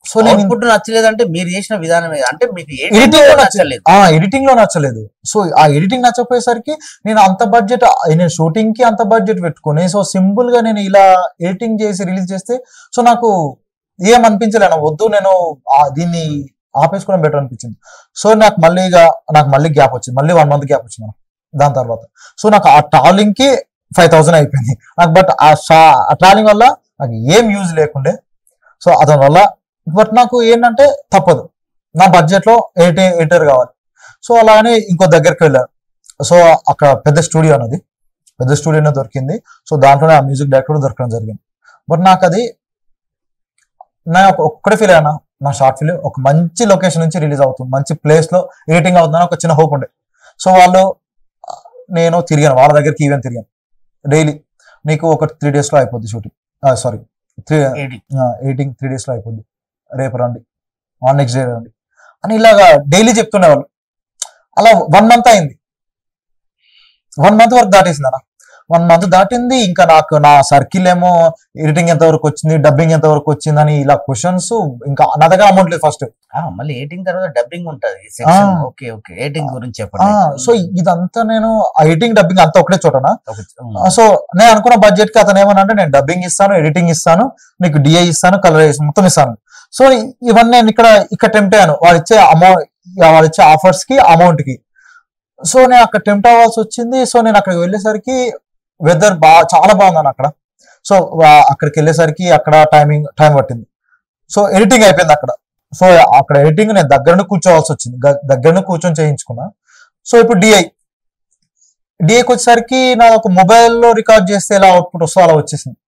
సో నేను ఇన్పుట్ నచ్చలేదంటే మీరు చేసిన విధానమే, అంటే మీకు ఎడిటింగ్ లో నచ్చలేదు. సో ఆ ఎడిటింగ్ నచ్చకపోయేసరికి నేను అంత బడ్జెట్, నేను షూటింగ్ కి అంత బడ్జెట్ పెట్టుకుని సో సింపుల్ గా నేను ఇలా ఎడిటింగ్ చేసి రిలీజ్ చేస్తే సో నాకు ఏం అనిపించలేను, వద్దు నేను దీన్ని ఆపేసుకోవడం బెటర్ అనిపించింది. సో నాకు మళ్ళీ గ్యాప్ వచ్చింది, మళ్ళీ 1 month గ్యాప్ వచ్చింది దాని తర్వాత. సో నాకు ఆ ట్రావెలింగ్ కి 5,000 అయిపోయింది నాకు. బట్ ఆ ట్రావెలింగ్ వల్ల నాకు ఏం యూజ్ లేకుండే. సో అతని వల్ల బట్ నాకు ఏంటంటే తప్పదు, నా బడ్జెట్ లో ఎడిటర్ కావాలి. సో అలానే ఇంకో దగ్గరికి వెళ్ళాను. సో అక్కడ పెద్ద స్టూడియో దొరికింది. సో దాంట్లోనే ఆ మ్యూజిక్ డైరెక్టర్ దొరకడం జరిగింది. బట్ నాకు అది ఒక్కడే ఫీల్ అయ్యాను, నా షార్ట్ ఫిల్మ్ ఒక మంచి లొకేషన్ నుంచి రిలీజ్ అవుతుంది, మంచి ప్లేస్ లో ఎడిటింగ్ అవుతుందని ఒక చిన్న హోప్ ఉండే. సో నేను తిరిగాను వాళ్ళ దగ్గరికి, ఈవెన్ తిరిగాను డైలీ. నీకు ఒక 3 days లో అయిపోద్ది షూటింగ్, సారీ ఎడిటింగ్ 3 days లో అయిపోద్ది, రేపు రండి, నెక్స్ట్ డే రండి అని ఇలాగా డైలీ చెప్తుండేవాళ్ళు. అలా 1 month అయింది, 1 month వరకు దాటేసింది అన్న. 1 month దాటింది. ఇంకా నాకు నా సర్కిల్ ఏమో ఎడిటింగ్ ఎంత వరకు వచ్చింది, డబ్బింగ్ ఎంత వరకు వచ్చింది అని ఇలా క్వశ్చన్స్. ఇంకా నా దగ్గర అమౌంట్ లేదు ఫస్ట్. మళ్ళీ ఎడిటింగ్ తర్వాత డబ్బింగ్ ఉంటది సెక్షన్. ఓకే ఓకే, ఎడిటింగ్ గురించి చెప్పండి. సో ఇదంతా నేను ఎడిటింగ్ డబ్బింగ్ అంతా ఒకటే చోటనా. సో నేను అనుకున్న బడ్జెట్ కి అతను ఏమన్నా అంటే నేను డబ్బింగ్ ఇస్తాను, ఎడిటింగ్ ఇస్తాను, నీకు డిఐ ఇస్తాను, కలర్ మొత్తం ఇస్తాను. సో ఇవన్నీ నేను ఇక్కడ టెంప్ట్ అయ్యాను వాడిచ్చే ఆఫర్స్ కి, అమౌంట్ కి. సో నేను అక్కడ టెంప్ట్ అవ్వాల్సి వచ్చింది. సో నేను అక్కడికి వెళ్ళేసరికి వెదర్ చాలా బాగుందని అక్కడ. సో అక్కడికి వెళ్ళేసరికి అక్కడ టైం పట్టింది. సో ఎడిటింగ్ అయిపోయింది అక్కడ. సో అక్కడ ఎడిటింగ్ నేను దగ్గర కూర్చోవాల్సి వచ్చింది, దగ్గర కూర్చొని చేయించుకున్నా. సో ఇప్పుడు డిఐకి వచ్చేసరికి నా ఒక మొబైల్లో రికార్డ్ చేస్తే ఎలా అవుట్పుట్ వస్తుందో అలా వచ్చేసింది.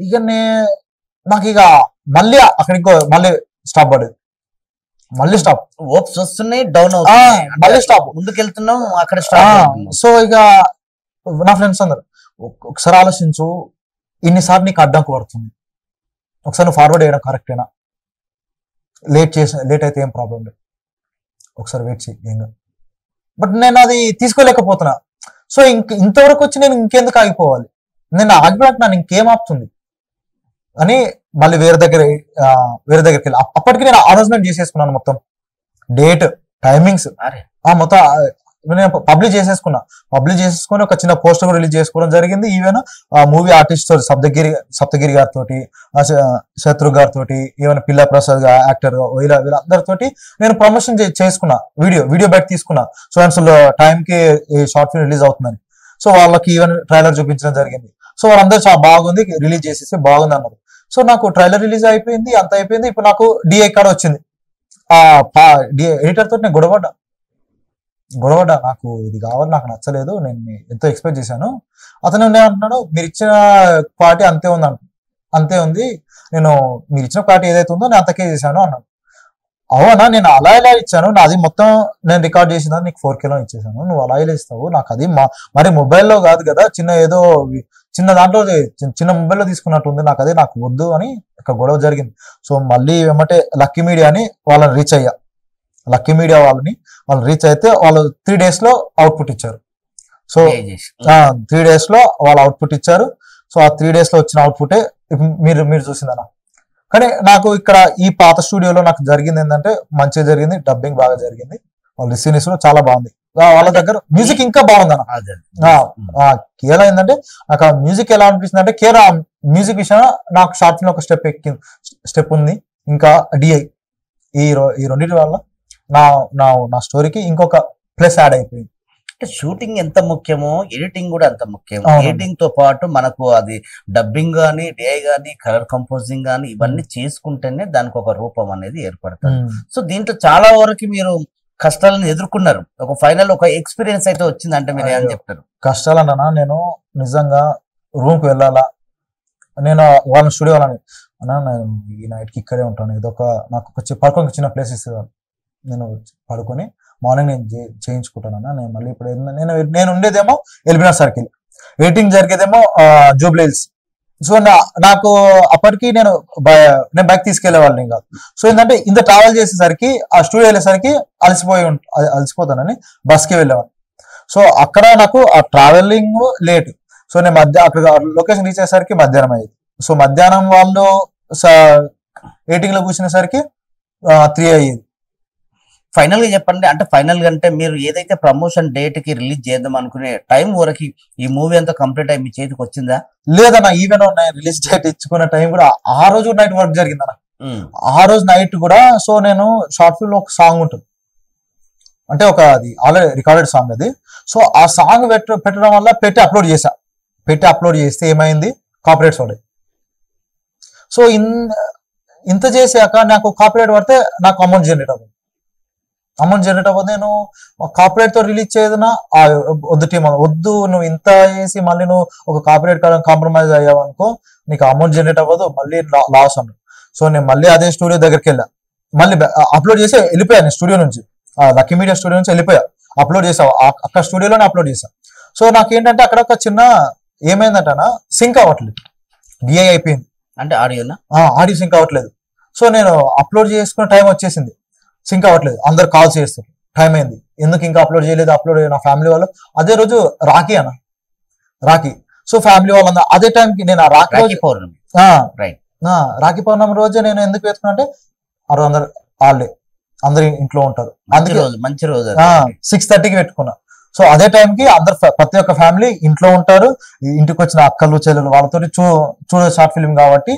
ఇక నాకు ఇక మళ్ళీ అక్కడికి మళ్ళీ స్టాప్ పడేది, మళ్ళీ స్టాప్. ఓప్స్ వస్తున్నాయి, డౌన్ అవుతున్నాయి, మళ్ళీ స్టాప్. ముందుకెళ్తున్నాం, అక్కడ స్టాప్. సో ఇక నా ఫ్రెండ్స్ అందరు ఒకసారి ఆలోచించు, ఇన్నిసార్లు నీకు అడ్డంకు పడుతుంది, ఒకసారి నువ్వు ఫార్వర్డ్ చేయడం కరెక్టేనా, లేట్ అయితే ఏం ప్రాబ్లం లేదు, ఒకసారి వెయిట్ చేయి ఏం కాదు. బట్ నేను అది తీసుకోలేకపోతున్నా. సో ఇంతవరకు వచ్చి నేను ఇంకెందుకు ఆగిపోవాలి, నేను ఆగిపోయాక నన్ను ఇంకేం ఆపుతుంది అని మళ్ళీ వేరే దగ్గరికి వెళ్ళి అప్పటికి నేను అనౌన్స్మెంట్ చేసేసుకున్నాను, మొత్తం డేట్, టైమింగ్స్ మొత్తం నేను పబ్లిష్ చేసేసుకుని ఒక చిన్న పోస్టర్ కూడా రిలీజ్ చేసుకోవడం జరిగింది. ఈవెన్ మూవీ ఆర్టిస్ట్ సప్తగిరి గారితో, శత్రు గారితో, ఈవెన్ పిల్ల ప్రసాద్ యాక్టర్, వీళ్ళందరితోటి నేను ప్రమోషన్ చేసుకున్నా, వీడియో బయట తీసుకున్నా. సో అసలు టైంకి షార్ట్ ఫిల్మ్ రిలీజ్ అవుతుందని. సో వాళ్ళకి ఈవెన్ ట్రైలర్ చూపించడం జరిగింది. సో వాళ్ళందరూ చాలా బాగుంది, రిలీజ్ చేసేసి బాగుంది అన్నారు. సో నాకు ట్రైలర్ రిలీజ్ అయిపోయింది, అంత అయిపోయింది. ఇప్పుడు నాకు డిఐ కార్డ్ వచ్చింది. ఎడిటర్ తోటి నేను గొడవడ్డా, నాకు ఇది కావాలి, నాకు నచ్చలేదు, నేను ఎంతో ఎక్స్పెక్ట్ చేశాను. అతను ఏమంటున్నాడు, మీరు ఇచ్చిన క్వాలిటీ అంతే ఉంది, మీరు ఇచ్చిన క్వాలిటీ ఏదైతే ఉందో నేను అంతకే చేశాను అన్నాడు. అవునా, నేను అలా ఎలా ఇచ్చాను, నాది మొత్తం నేను రికార్డ్ చేసిన నీకు 4K ఇచ్చేసాను, నువ్వు అలా ఇలా ఇస్తావు, నాకు అది మరి మొబైల్లో కాదు కదా, చిన్న దాంట్లో చిన్న మొబైల్లో తీసుకున్నట్టుంది, నాకు వద్దు అని ఒక గొడవ జరిగింది. సో మళ్ళీ ఏమంటే లక్కీ మీడియాని వాళ్ళని రీచ్ అయ్యా, వాళ్ళు రీచ్ అయితే వాళ్ళు 3 days లో అవుట్పుట్ ఇచ్చారు. సో 3 days లో వాళ్ళు అవుట్పుట్ ఇచ్చారు. సో ఆ 3 days లో వచ్చిన అవుట్పుటే మీరు చూసిందన్న. కానీ నాకు ఇక్కడ ఈ పాత స్టూడియోలో నాకు జరిగింది ఏంటంటే మంచిగా జరిగింది, డబ్బింగ్ బాగా జరిగింది, వాళ్ళ రిసీవ్స్ లో చాలా బాగుంది, వాళ్ళ దగ్గర మ్యూజిక్ ఇంకా బాగుంది అన్న. కేరళ ఏంటంటే నాకు ఆ మ్యూజిక్ ఎలా అనిపిస్తుంది అంటే, కేరళ మ్యూజిక్ విషయంలో నాకు షార్ట్ ఫిల్మ్ ఒక స్టెప్ ఉంది, ఇంకా డిఐ ఈ రెండింటి వల్ల నా స్టోరీకి ఇంకొక ప్లస్ యాడ్ అయిపోయింది. షూటింగ్ ఎంత ముఖ్యమో ఎడిటింగ్ కూడా అంత ముఖ్యం. ఎడిటింగ్ తో పాటు మనకు అది డబ్బింగ్ గానీ, డిఐ గానీ, కలర్ కంపోజింగ్ గానీ ఇవన్నీ చేసుకుంటేనే దానికి ఒక రూపం అనేది ఏర్పడుతుంది. సో దీంట్లో చాలా వరకు మీరు కష్టాలను ఎదుర్కొన్నారు, ఒక ఫైనల్ ఒక ఎక్స్పీరియన్స్ అయితే వచ్చింది అంటే మీరు ఏమని చెప్తారు? కష్టాలు అన్నా, నేను నిజంగా రూమ్కి వెళ్ళాలా, నేను వాళ్ళ స్టూడియో వాళ్ళని అన్నా నేను ఈ నైట్కి ఇక్కడే ఉంటాను, నాకు పడుకోనికి చిన్న ప్లేస్ ఇస్తుంది, నేను పడుకొని మార్నింగ్ నేను చేయించుకుంటానన్నా. నేను మళ్ళీ ఇప్పుడు నేను ఉండేదేమో ఎల్బినార్ సర్కిల్, ఎడిటింగ్ జరిగేదేమో జూబ్లీ హిల్స్. సో నాకు అప్పటికి నేను బైక్ తీసుకెళ్లేవాళ్ళని కాదు. సో ఏంటంటే ఇంత ట్రావెల్ చేసేసరికి ఆ స్టూడియో వెళ్ళేసరికి అలసిపోతానని బస్కి వెళ్ళేవాడిని. సో అక్కడ నాకు ఆ ట్రావెలింగ్ లేట్. సో నేను అక్కడ లొకేషన్ రీచ్ అయ్యేసరికి మధ్యాహ్నం అయ్యేది. సో మధ్యాహ్నం వాళ్ళు ఎడిటింగ్ లో కూర్చునేసరికి 3 అయ్యేది. ఫైనల్ గా చెప్పండి, అంటే ఫైనల్ గా అంటే మీరు ఏదైతే ప్రమోషన్ డేట్ కి రిలీజ్ చేద్దాం అనుకునే టైం వరకు ఈ మూవీ అంతా కంప్లీట్ అయ్యి మీ చేతికి వచ్చిందా? లేదన్న, ఈవెన్ రిలీజ్ డేట్ ఇచ్చుకున్న టైం కూడా ఆ రోజు నైట్ వర్క్ జరిగిందన్న, ఆ రోజు నైట్ కూడా. సో నేను షార్ట్ ఫిల్మ్ లో ఒక సాంగ్ ఉంటుంది, అంటే అది ఆల్రెడీ రికార్డెడ్ సాంగ్ అది. సో ఆ సాంగ్ పెట్టడం వల్ల పెట్టి అప్లోడ్ చేస్తే ఏమైంది, కాపీరైట్స్ పడాయి. సో ఇంత చేసాక నాకు కాపీరైట్ పడితే నాకు అమౌంట్ జనరేట్ అవ్వదు. నేను కాపీరైట్ తో రిలీజ్ చేయదనా వద్దు, నువ్వు ఇంత చేసి మళ్ళీ నువ్వు ఒక కాపీరైట్ కాంప్రమైజ్ అయ్యావు అనుకో, నీకు అమౌంట్ జనరేట్ అవ్వదు, మళ్ళీ లాస్ అన్నాడు. సో నేను మళ్ళీ అదే స్టూడియో దగ్గరికి వెళ్ళా, మళ్ళీ అప్లోడ్ చేసి వెళ్ళిపోయాను స్టూడియో నుంచి, లక్కీ మీడియా స్టూడియో నుంచి వెళ్ళిపోయా, అప్లోడ్ చేసావు అక్కడ స్టూడియోలోనే అప్లోడ్ చేసా. సో నాకేంటంటే అక్కడ ఒక చిన్న ఏమైందంటే సింక్ అవ్వట్లేదు, డిఐ అయిపోయింది, అంటే ఆడియో సింక్ అవ్వట్లేదు. సో నేను అప్లోడ్ చేసుకున్న టైం వచ్చేసింది, సింక్ అవ్వట్లేదు, అందరు కాల్స్ చేస్తారు. టైం అయింది, ఎందుకు ఇంకా అప్లోడ్ చేయలేదు, నా ఫ్యామిలీ వాళ్ళు అదే రోజు రాఖీ. సో ఫ్యామిలీ వాళ్ళందరూ అదే టైంకి నేను ఆ రాఖీ పౌర్ణమి రాఖీ పౌర్ణమి రోజు నేను ఎందుకు పెట్టుకున్నా అంటే ఆ రోజు అందరు ఇంట్లో ఉంటారు, అందుకే మంచి రోజు 6:30కి పెట్టుకున్నా. సో అదే టైంకి అందరు ప్రతి ఒక్క ఫ్యామిలీ ఇంట్లో ఉంటారు, ఇంటికి వచ్చిన అక్కలు చెల్లెలు వాళ్ళతో చూడ షార్ట్ ఫిల్మ్ కాబట్టి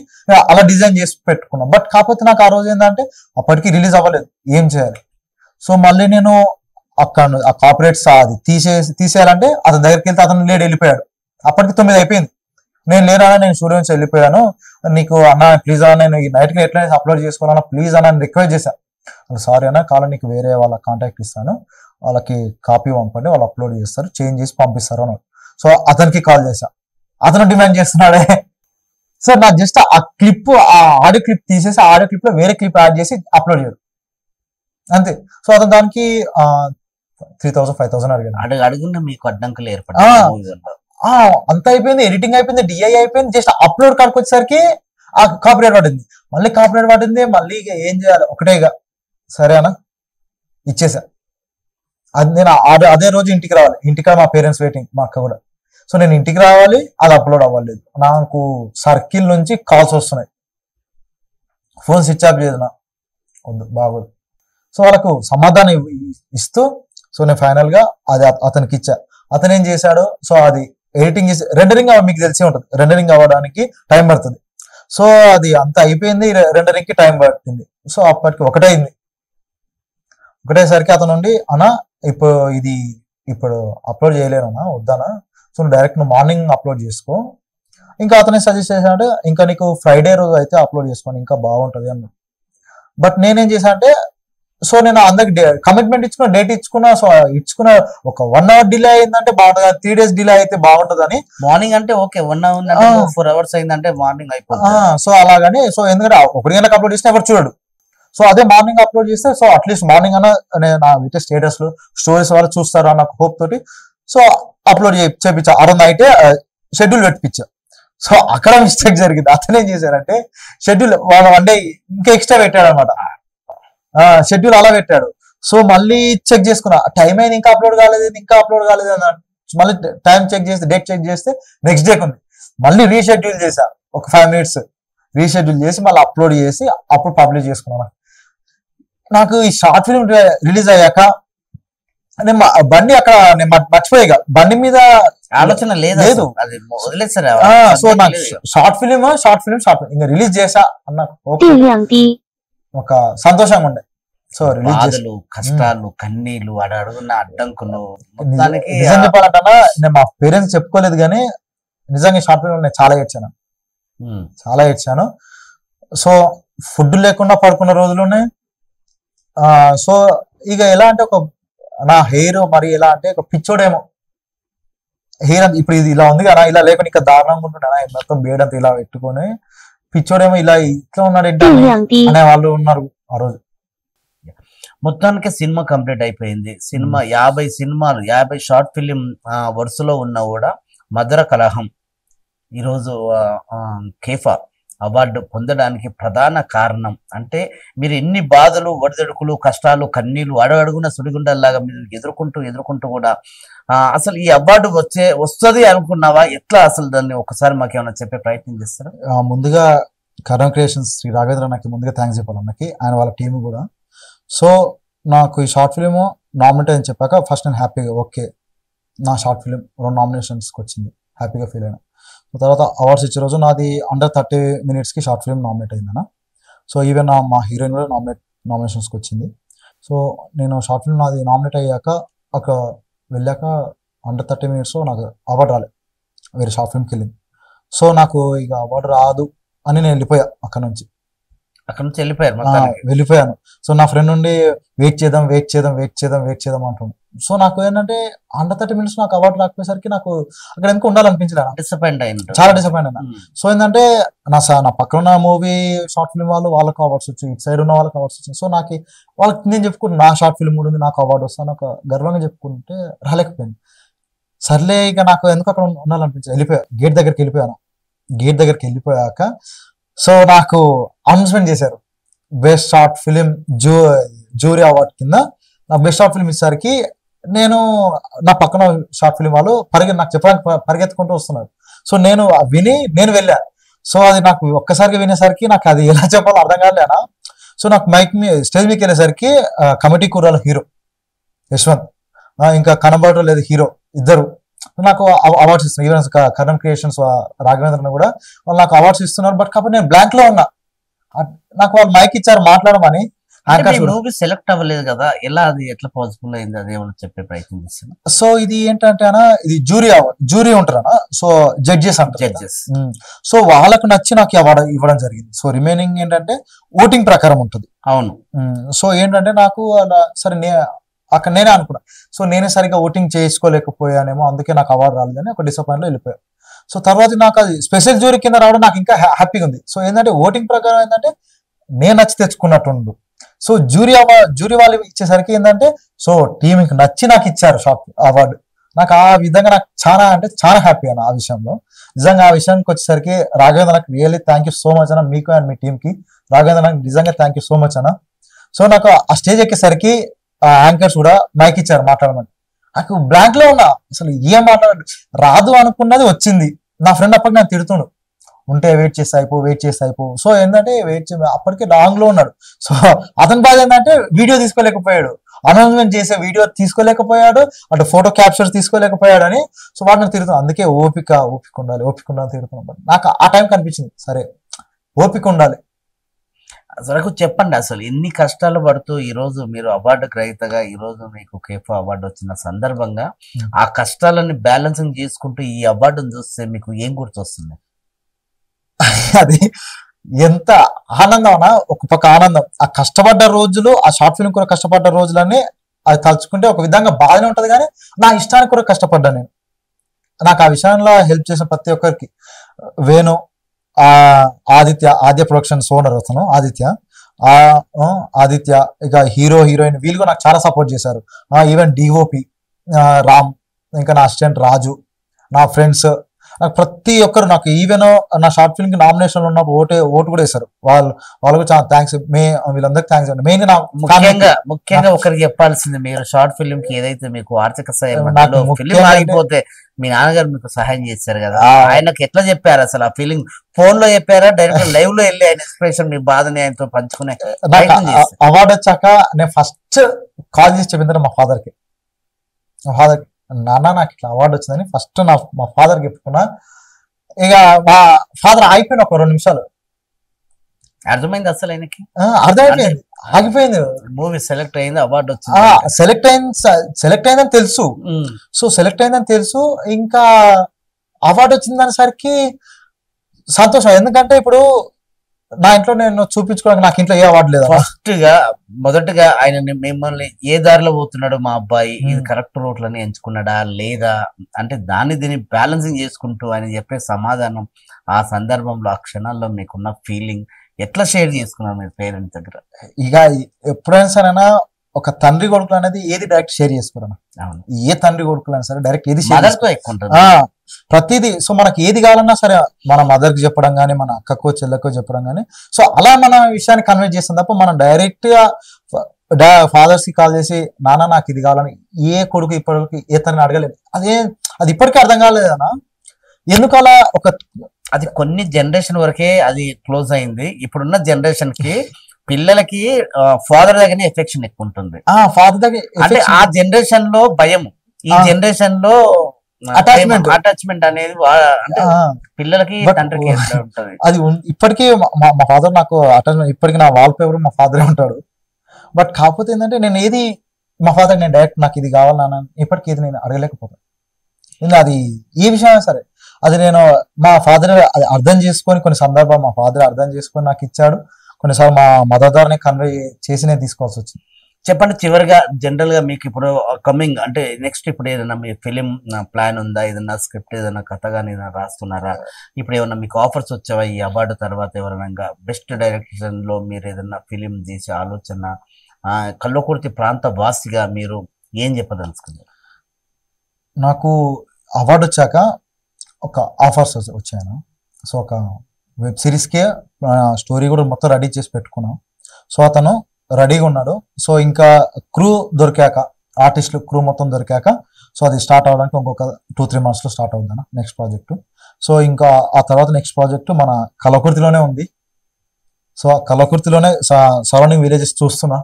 అలా డిజైన్ చేసి పెట్టుకున్నాం. బట్ కాకపోతే నాకు ఆ రోజు ఏంటంటే అప్పటికి రిలీజ్ అవ్వలేదు, ఏం చేయాలి. సో మళ్ళీ నేను అక్కడ ఆ కార్పొరేట్స్ అది తీసేయాలంటే అతని దగ్గరికి వెళ్తే అతను వెళ్ళిపోయాడు. అప్పటికి 9 అయిపోయింది. నేను లేనా, నేను స్టూడియో నుంచి వెళ్ళిపోయాను, నీకు అన్న ప్లీజ్ అన్న నేను ఈ నైట్కి ఎట్లయినా అప్లోడ్ చేసుకోవాలన్నా ప్లీజ్ అన్న రిక్వెస్ట్ చేశాను. సారీ అన్న, కాలం నీకు వేరే వాళ్ళ కాంటాక్ట్ ఇస్తాను, వాళ్ళకి కాపీ పంపండి, వాళ్ళు అప్లోడ్ చేస్తారు, చేంజ్ చేసి పంపిస్తారు అన్నారు. సో అతనికి కాల్ చేశా, అతను డిమాండ్ చేస్తున్నాడే. సార్ నాకు జస్ట్ ఆ ఆడియో క్లిప్ తీసేసి ఆ ఆడియో క్లిప్ లో వేరే క్లిప్ యాడ్ చేసి అప్లోడ్ చేయడు అంతే. సో అతను దానికి 3,000 5,000 అడిగాను. అడుగున్న మీకు అడ్డంకులు ఏర్పడ్డాయి. అంత అయిపోయింది, ఎడిటింగ్ అయిపోయింది, డిఐ అయిపోయింది, జస్ట్ అప్లోడ్ కాడికి వచ్చేసరికి ఆ కాపీరైట్ పడింది. మళ్ళీ కాపీరైట్ పడింది, మళ్ళీ ఇక ఏం చేయాలి, ఒకటే ఇక సరే అన్న ఇచ్చేసా. అది నేను అదే రోజు ఇంటికి రావాలి, ఇంటికి మా పేరెంట్స్ వెయిటింగ్, మా అక్క కూడా. సో నేను ఇంటికి రావాలి, అది అప్లోడ్ అవ్వలేదు. నాకు సర్కిల్ నుంచి కాల్స్ వస్తున్నాయి, ఫోన్ స్విచ్ ఆఫ్ చేయదు, వద్దు బాగోదు. సో వాళ్ళకు సమాధానం ఇస్తూ సో నేను ఫైనల్ గా అది అతనికి ఇచ్చా. అతను ఏం చేశాడు, సో అది ఎడిటింగ్ చేసి రెండరింగ్ మీకు తెలిసే ఉంటుంది, రెండరింగ్ అవ్వడానికి టైం పడుతుంది. సో అది అంత అయిపోయింది, రెండరింగ్ కి టైం పట్టింది. సో అప్పటికి ఒకటేసరికి అతను నుండి అన్నా ఇప్పుడు అప్లోడ్ చేయలేనా వద్దానా, సో నువ్వు డైరెక్ట్ మార్నింగ్ అప్లోడ్ చేసుకో. ఇంకా అతనే సజెస్ట్ చేశానంటే ఇంకా నీకు ఫ్రైడే రోజు అయితే అప్లోడ్ చేసుకోని ఇంకా బాగుంటది అన్నాడు. బట్ నేనేం చేశా అంటే సో నేను అందరికి కమిట్మెంట్ ఇచ్చుకున్నా, డేట్ ఇచ్చుకున్నా. సో ఇచ్చుకున్న ఒక 1 hour డిలే అయిందంటే బాగుంటుంది, 3 days డిలే అయితే బాగుంటుంది అని. మార్నింగ్ అంటే ఓకే, 1 hour 4 hours అయిందంటే మార్నింగ్ అయిపోతుంది. సో అలాగని సో ఎందుకంటే 1 గంటలకు అప్లోడ్ చేస్తే ఎవరు చూడడు. సో అదే మార్నింగ్ అప్లోడ్ చేస్తే సో అట్లీస్ట్ మార్నింగ్ అన్న నా స్టేటస్ లో స్టోరీస్ వాళ్ళు చూస్తారు అన్న హోప్ తోటి సో అప్లోడ్ చేయించా. ఆ రోజు నైటే షెడ్యూల్ పెట్టించా. సో అక్కడ మిస్టేక్ జరిగింది. అతను ఏం చేశారంటే షెడ్యూల్ వాళ్ళ 1 day ఇంకా ఎక్స్ట్రా పెట్టాడు అనమాట, షెడ్యూల్ అలా పెట్టాడు. సో మళ్ళీ చెక్ చేసుకున్నా, టైం అయింది ఇంకా అప్లోడ్ కాలేదు అన్నాడు. మళ్ళీ టైం చెక్ చేస్తే డేట్ చెక్ చేస్తే నెక్స్ట్ డేకి ఉంది. మళ్ళీ రీషెడ్యూల్ చేశా, ఒక 5 minutes రీషెడ్యూల్ చేసి మళ్ళీ అప్లోడ్ చేసి అప్పుడు పబ్లిష్ చేసుకున్నాను. నాకు ఈ షార్ట్ ఫిల్మ్ రిలీజ్ అయ్యాక నేను బండి అక్కడ నేను మర్చిపోయా, బండి మీద ఆలోచన లేదు. సో నాకు షార్ట్ ఫిల్మ్ ఇంకా రిలీజ్ చేసా అన్న ఒక సంతోషంగా ఉండే. సో రిలీజ్ కష్టాలు కన్నీళ్లు అడుగున్న అడ్డంకులు నిజం చెప్పాలంటన్నా నేను మా పేరెంట్స్ చెప్పుకోలేదు కానీ నిజంగా షార్ట్ ఫిల్మ్ నేను చాలా ఏడ్చాను. సో ఫుడ్ లేకుండా పడుకున్న రోజులు ఉన్నాయి. సో ఇక ఎలా అంటే ఒక నా హెయిర్ మరి ఎలా అంటే ఒక పిచ్చోడేమో, హెయిర్ అంత ఇప్పుడు ఇది ఇలా ఉంది కదా, ఇలా లేకుండా ఇంకా దారుణంగా ఉంటుండే, మొత్తం బేడంతా ఇలా పెట్టుకొని పిచ్చోడేమో ఇట్లా ఉన్నాడు అనే వాళ్ళు ఉన్నారు ఆ రోజు. మొత్తానికి సినిమా కంప్లీట్ అయిపోయింది. సినిమా 50 సినిమాలు 50 షార్ట్ ఫిలిం వరుసలో ఉన్నా కూడా మధుర కలహం ఈరోజు కేఫా అవార్డు పొందడానికి ప్రధాన కారణం అంటే మీరు ఎన్ని బాధలు ఒడిదొడుకులు కష్టాలు కన్నీళ్లు అడుగున సుడిగుండల్లాగా మీరు ఎదుర్కొంటూ కూడా అసలు ఈ అవార్డు వస్తుంది అనుకున్నావా? ఎట్లా అసలు దాన్ని ఒకసారి మాకు ఏమైనా చెప్పే ప్రయత్నం చేస్తారా? ముందుగా కరణ్ క్రియేషన్స్ శ్రీ రాఘవేంద్ర నాకు ముందుగా థ్యాంక్స్ చెప్పాలి అన్నకి, ఆయన వాళ్ళ టీం కూడా. సో నాకు ఈ షార్ట్ ఫిలిం నామినేట్ అని చెప్పాక ఫస్ట్ నేను హ్యాపీగా ఓకే నా షార్ట్ ఫిలిం 2 నామినేషన్స్కి వచ్చింది, హ్యాపీగా ఫీల్ అయినా. తర్వాత అవార్డ్స్ ఇచ్చే రోజు నాది under 30 minutes short film nominate అయిందన్న. సో ఈవెన్ మా హీరోయిన్ కూడా నామినేషన్స్కి వచ్చింది. సో నేను షార్ట్ ఫిలిం నాది నామినేట్ అయ్యాక వెళ్ళాక under 30 minutes నాకు అవార్డు రాలేదు, వేరే షార్ట్ ఫిల్మ్కి వెళ్ళింది. సో నాకు ఇక అవార్డు రాదు అని నేను వెళ్ళిపోయా అక్కడ నుంచి వెళ్ళిపోయాను. సో నా ఫ్రెండ్ నుండి వెయిట్ చేద్దాం అంటున్నాను. సో నాకు ఏంటంటే under 30 minutes నాకు అవార్డు రాకపోయేసరికి నాకు అక్కడ ఎందుకు ఉండాలనిపించలేదు, చాలా డిసప్పాయింట్ అయినా. సో ఏంటంటే నా పక్కన ఉన్న మూవీ షార్ట్ ఫిల్మ్ వాళ్ళకి అవార్డ్స్ వచ్చాయి, ఇటు సైడ్ ఉన్న వాళ్ళకి అవార్డ్స్ వచ్చాయి. సో నాకు వాళ్ళకి నేను చెప్పుకుంటే నా షార్ట్ ఫిల్మ్ కూడా ఉంది, నాకు అవార్డు వస్తాను ఒక గర్వంగా చెప్పుకుంటే రాలేకపోయింది. సర్లే ఇక నాకు ఎందుకు అక్కడ ఉండాలనిపించింది, గేట్ దగ్గరికి వెళ్ళిపోయాక సో నాకు అనౌన్స్మెంట్ చేశారు best short film jury award కింద నాకు బెస్ట్ షార్ట్ ఫిల్మ్ ఇచ్చేసరికి నేను నా పక్కన షార్ట్ ఫిల్మ్ వాళ్ళు నాకు చెప్పడానికి పరిగెత్తుకుంటూ వస్తున్నారు. సో నేను విని నేను వెళ్ళా. సో అది నాకు ఒక్కసారిగా వినేసరికి నాకు అది ఎలా చెప్పాలో అర్థం కాలేనా. సో నాకు స్టేజ్ మీదకి వెళ్ళేసరికి కమిటీ కూరల హీరో యశ్వంత్, ఇంకా కనబడటం లేదు హీరో, ఇద్దరు నాకు అవార్డ్స్ ఇస్తున్నారు. ఈవెన్ కరణం క్రియేషన్స్ రాఘవేంద్రని కూడా వాళ్ళు నాకు అవార్డ్స్ ఇస్తున్నారు. బట్ కాకపోతే నేను బ్లాంక్ లో ఉన్నా. నాకు వాళ్ళు మైక్ ఇచ్చారు మాట్లాడమని. మూవీ సెలెక్ట్ అవ్వలేదు కదా, ఎలా అది ఎట్లా పాసిబుల్ అయింది, అది ఏమైనా చెప్పే ప్రయత్నం చేస్తాను. సో ఇది ఏంటంటే అన్న, ఇది జూరీ ఉంటారన్నా. సో జడ్జెస్ అంటారు. జడ్జెస్ సో వాళ్ళకు నచ్చి నాకు అవార్డు ఇవ్వడం జరిగింది. సో రిమైనింగ్ ఏంటంటే ఓటింగ్ ప్రకారం ఉంటుంది. అవును. సో ఏంటంటే నాకు అలా సరే అక్కడ నేనే అనుకున్నా. సో నేనే సరిగ్గా ఓటింగ్ చేసుకోలేకపోయానేమో, అందుకే నాకు అవార్డు రాలేదని ఒక డిసప్పాయింట్ లో వెళ్ళిపోయాను. సో తర్వాత నాకు అది స్పెషల్ జూరీ కింద రావడం నాకు ఇంకా హ్యాపీగా ఉంది. సో ఏంటంటే ఓటింగ్ ప్రకారం ఏంటంటే నేను నచ్చి తెచ్చుకున్నట్టుండు. సో జూరీ వాళ్ళు ఇచ్చేసరికి ఏంటంటే సో టీంకి నచ్చి నాకు ఇచ్చారు అవార్డు. నాకు ఆ విధంగా నాకు చాలా అంటే చాలా హ్యాపీ అన్న ఆ విషయంలో. నిజంగా ఆ విషయానికి వచ్చేసరికి రాఘవేంద్ర నాకు really thank you so much అన్న, మీకు అండ్ మీ టీమ్ కి. రాఘవేంద్ర నాకు నిజంగా థ్యాంక్ యూ సో మచ్ అన్న. సో నాకు ఆ స్టేజ్ ఎక్కేసరికి యాంకర్స్ కూడా మైక్ ఇచ్చారు మాట్లాడమని. నాకు బ్లాంక్ లో ఉన్నా, అసలు ఏం మాట్లాడాలి రాదు అనుకున్నది వచ్చింది. నా ఫ్రెండ్ అప్పటికి నాకు తిడుతుండు, ఉంటే వెయిట్ చేస్తే అయిపో. సో ఏంటంటే అప్పటికే లాంగ్ లో ఉన్నాడు. సో అతని బాధ ఏంటంటే వీడియో తీసుకోలేకపోయాడు, అనౌన్స్మెంట్ చేసే వీడియో తీసుకోలేకపోయాడు, అటు ఫోటో క్యాప్చర్ తీసుకోలేకపోయాడు అని. సో వాటిని తిరుగుతున్నాను. అందుకే ఓపిక ఉండాలి తిరుగుతున్నాను. నాకు ఆ టైం కనిపించింది, సరే ఓపిక ఉండాలి. అసలు చెప్పండి, అసలు ఎన్ని కష్టాలు పడుతూ ఈ రోజు మీరు అవార్డు గ్రహీతగా, ఈ రోజు మీకు కేఫా అవార్డు వచ్చిన సందర్భంగా ఆ కష్టాలని బ్యాలెన్సింగ్ చేసుకుంటూ ఈ అవార్డును చూస్తే మీకు ఏం గుర్తొస్తుంది? అది ఎంత ఆనందం అన్నా, ఒక పక్క ఆనందం. ఆ కష్టపడ్డ రోజులు, ఆ షార్ట్ ఫిల్మ్ కూడా కష్టపడ్డ రోజులన్నీ అది తలుచుకుంటే ఒక విధంగా బాగానే ఉంటది. కానీ నా ఇష్టానికి కూడా కష్టపడ్డా నేను. నాకు ఆ విషయంలో హెల్ప్ చేసిన ప్రతి ఒక్కరికి, వేణు, ఆదిత్య ప్రొడక్షన్స్ ఓనర్ అతను ఆదిత్య, ఇక హీరోయిన్ వీళ్ళు కూడా నాకు చాలా సపోర్ట్ చేశారు. ఈవెన్ డిఓపి రామ్, ఇంకా నా అసిస్టెంట్ రాజు, నా ఫ్రెండ్స్, నాకు ప్రతి ఒక్కరు, నాకు ఈవెన్ నా షార్ట్ ఫిల్మ్ కి నామినేషన్ ఉన్నప్పుడు ఓటు కూడా వేశారు. వాళ్ళకు చాలా థ్యాంక్స్. వీళ్ళందరికీ థ్యాంక్స్ అండి. మెయిన్ ముఖ్యంగా ఒకరికి చెప్పాల్సింది, మీరు షార్ట్ ఫిల్మ్ కి ఏదైతే మీకు ఆర్థిక సహాయం ఫిల్మ్ ఆగిపోతే మీ నాన్నగారు మీకు సహాయం చేశారు కదా, ఆయనకు ఎట్లా చెప్పారు అసలు? ఆ ఫీలింగ్ ఫోన్ లో చెప్పారా, డైరెక్ట్ లైవ్ లో వెళ్ళి ఆయన ఎక్స్ప్రెషన్, మీ బాధని ఆయనతో పంచుకునే? అవార్డు వచ్చాక నేను ఫస్ట్ కాల్ చేసి చెప్పింది మా ఫాదర్ కి, నాన్న నాకు ఇట్లా అవార్డు వచ్చిందని ఫస్ట్ మా ఫాదర్ కి చెప్పుకున్నా. ఇక మా ఫాదర్ ఆగిపోయిన ఒక 2 నిమిషాలు. అర్థమైంది అసలు ఆయనకి? అర్థమైపోయింది, ఆగిపోయింది. మూవీ సెలెక్ట్ అయింది, అవార్డు వచ్చింది, సెలెక్ట్ అయిందని తెలుసు. సో సెలెక్ట్ అయిందని తెలుసు, ఇంకా అవార్డు వచ్చిందనేసరికి సంతోషం. ఎందుకంటే ఇప్పుడు నా ఇంట్లో నేను చూపించుకోవడానికి నాకు ఇంట్లో ఏ అవార్డు లేదు. మొదటగా ఆయన మిమ్మల్ని ఏ దారిలో పోతున్నాడు మా అబ్బాయి, ఇది కరెక్ట్ రూట్లని ఎంచుకున్నాడా లేదా అంటే దీన్ని బ్యాలెన్సింగ్ చేసుకుంటూ ఆయన చెప్పే సమాధానం, ఆ సందర్భంలో ఆ క్షణాల్లో మీకున్న ఫీలింగ్ ఎట్లా షేర్ చేసుకున్నారు మీరు పేరెంట్స్ దగ్గర? ఇక ఎప్పుడైనా సరేనా ఒక తండ్రి కొడుకులు అనేది ఏది డైరెక్ట్ షేర్ చేసుకోరన్నా. ఏ తండ్రి కొడుకులు అయినా సరే డైరెక్ట్ ఏది ప్రతిదీ. సో మనకి ఏది కావాలన్నా సరే మన మదర్ కి చెప్పడం కానీ, మన అక్కకో చెల్లెకో చెప్పడం కానీ, సో అలా మన విషయాన్ని కన్వే చేస్తాం తప్ప మనం డైరెక్ట్ గా ఫాదర్స్ కి కాల్ చేసి నాన్న నాకు ఇది కావాలని ఏ కొడుకు ఇప్పటికి ఏ తనని అడగలేదు. అది ఇప్పటికీ అర్థం కాలేదన్నా. ఎందుకు అలా అది కొన్ని జనరేషన్ వరకే అది క్లోజ్ అయింది. ఇప్పుడున్న జనరేషన్ కి పిల్లలకి ఫాదర్ దగ్గరనే ఎఫెక్షన్ ఎక్కువ ఉంటుంది. ఫాదర్ దగ్గర అంటే ఆ జనరేషన్ లో భయం, ఈ జనరేషన్ లో అటాచ్మెంట్ అనేది పిల్లలకి తండ్రికి ఉంటుంది. అది ఇప్పటికీ మా ఫాదర్ నాకు అటాచ్మెంట్, ఇప్పటికీ నా వాల్ పేపర్ మా ఫాదరే ఉంటాడు. బట్ కాకపోతే ఏంటంటే నేను ఏది మా ఫాదర్ నేను డైరెక్ట్ నాకు ఇది కావాలన్నా ఇప్పటికీ ఏది నేను అడగలేకపోతాను. అది ఏ విషయమైనా సరే అది నేను మా ఫాదర్ అర్థం చేసుకొని, కొన్ని సందర్భాలు మా ఫాదర్ అర్థం చేసుకొని నాకు ఇచ్చాడు. కొన్నిసార్లు మా మదర్ ద్వారానే కన్వే చేసి నేను తీసుకోవాల్సి వచ్చింది. చెప్పండి, చివరిగా జనరల్ గా మీకు ఇప్పుడు కమింగ్ అంటే నెక్స్ట్ ఇప్పుడు ఏదైనా మీ ఫిలిం ప్లాన్ ఉందా? ఏదైనా స్క్రిప్ట్, ఏదైనా కథ కానీ ఏదైనా రాస్తున్నారా? ఇప్పుడు ఏమన్నా మీకు ఆఫర్స్ వచ్చావా ఈ అవార్డు తర్వాత? ఎవరైనా బెస్ట్ డైరెక్షన్ లో మీరు ఏదైనా ఫిలిం తీసే ఆలోచన, కల్వకుర్తి ప్రాంత వాసిగా మీరు ఏం చెప్పదలుచుకున్నారు? నాకు అవార్డు వచ్చాక ఒక ఆఫర్స్ వచ్చాను. సో ఒక వెబ్ సిరీస్కే స్టోరీ కూడా మొత్తం రెడీ చేసి పెట్టుకున్నాం. సో అతను రెడీగా ఉన్నాడు. సో ఇంకా క్రూ దొరికాక, ఆర్టిస్టులు క్రూ మొత్తం దొరికాక సో అది స్టార్ట్ అవడానికి ఇంకొక 2-3 months స్టార్ట్ అవుతుంది నెక్స్ట్ ప్రాజెక్టు. సో ఇంకా ఆ తర్వాత నెక్స్ట్ ప్రాజెక్టు మన కలకుర్తిలోనే ఉంది. సో ఆ కలకుర్తిలోనే సరౌండింగ్ విలేజెస్ చూస్తున్నా.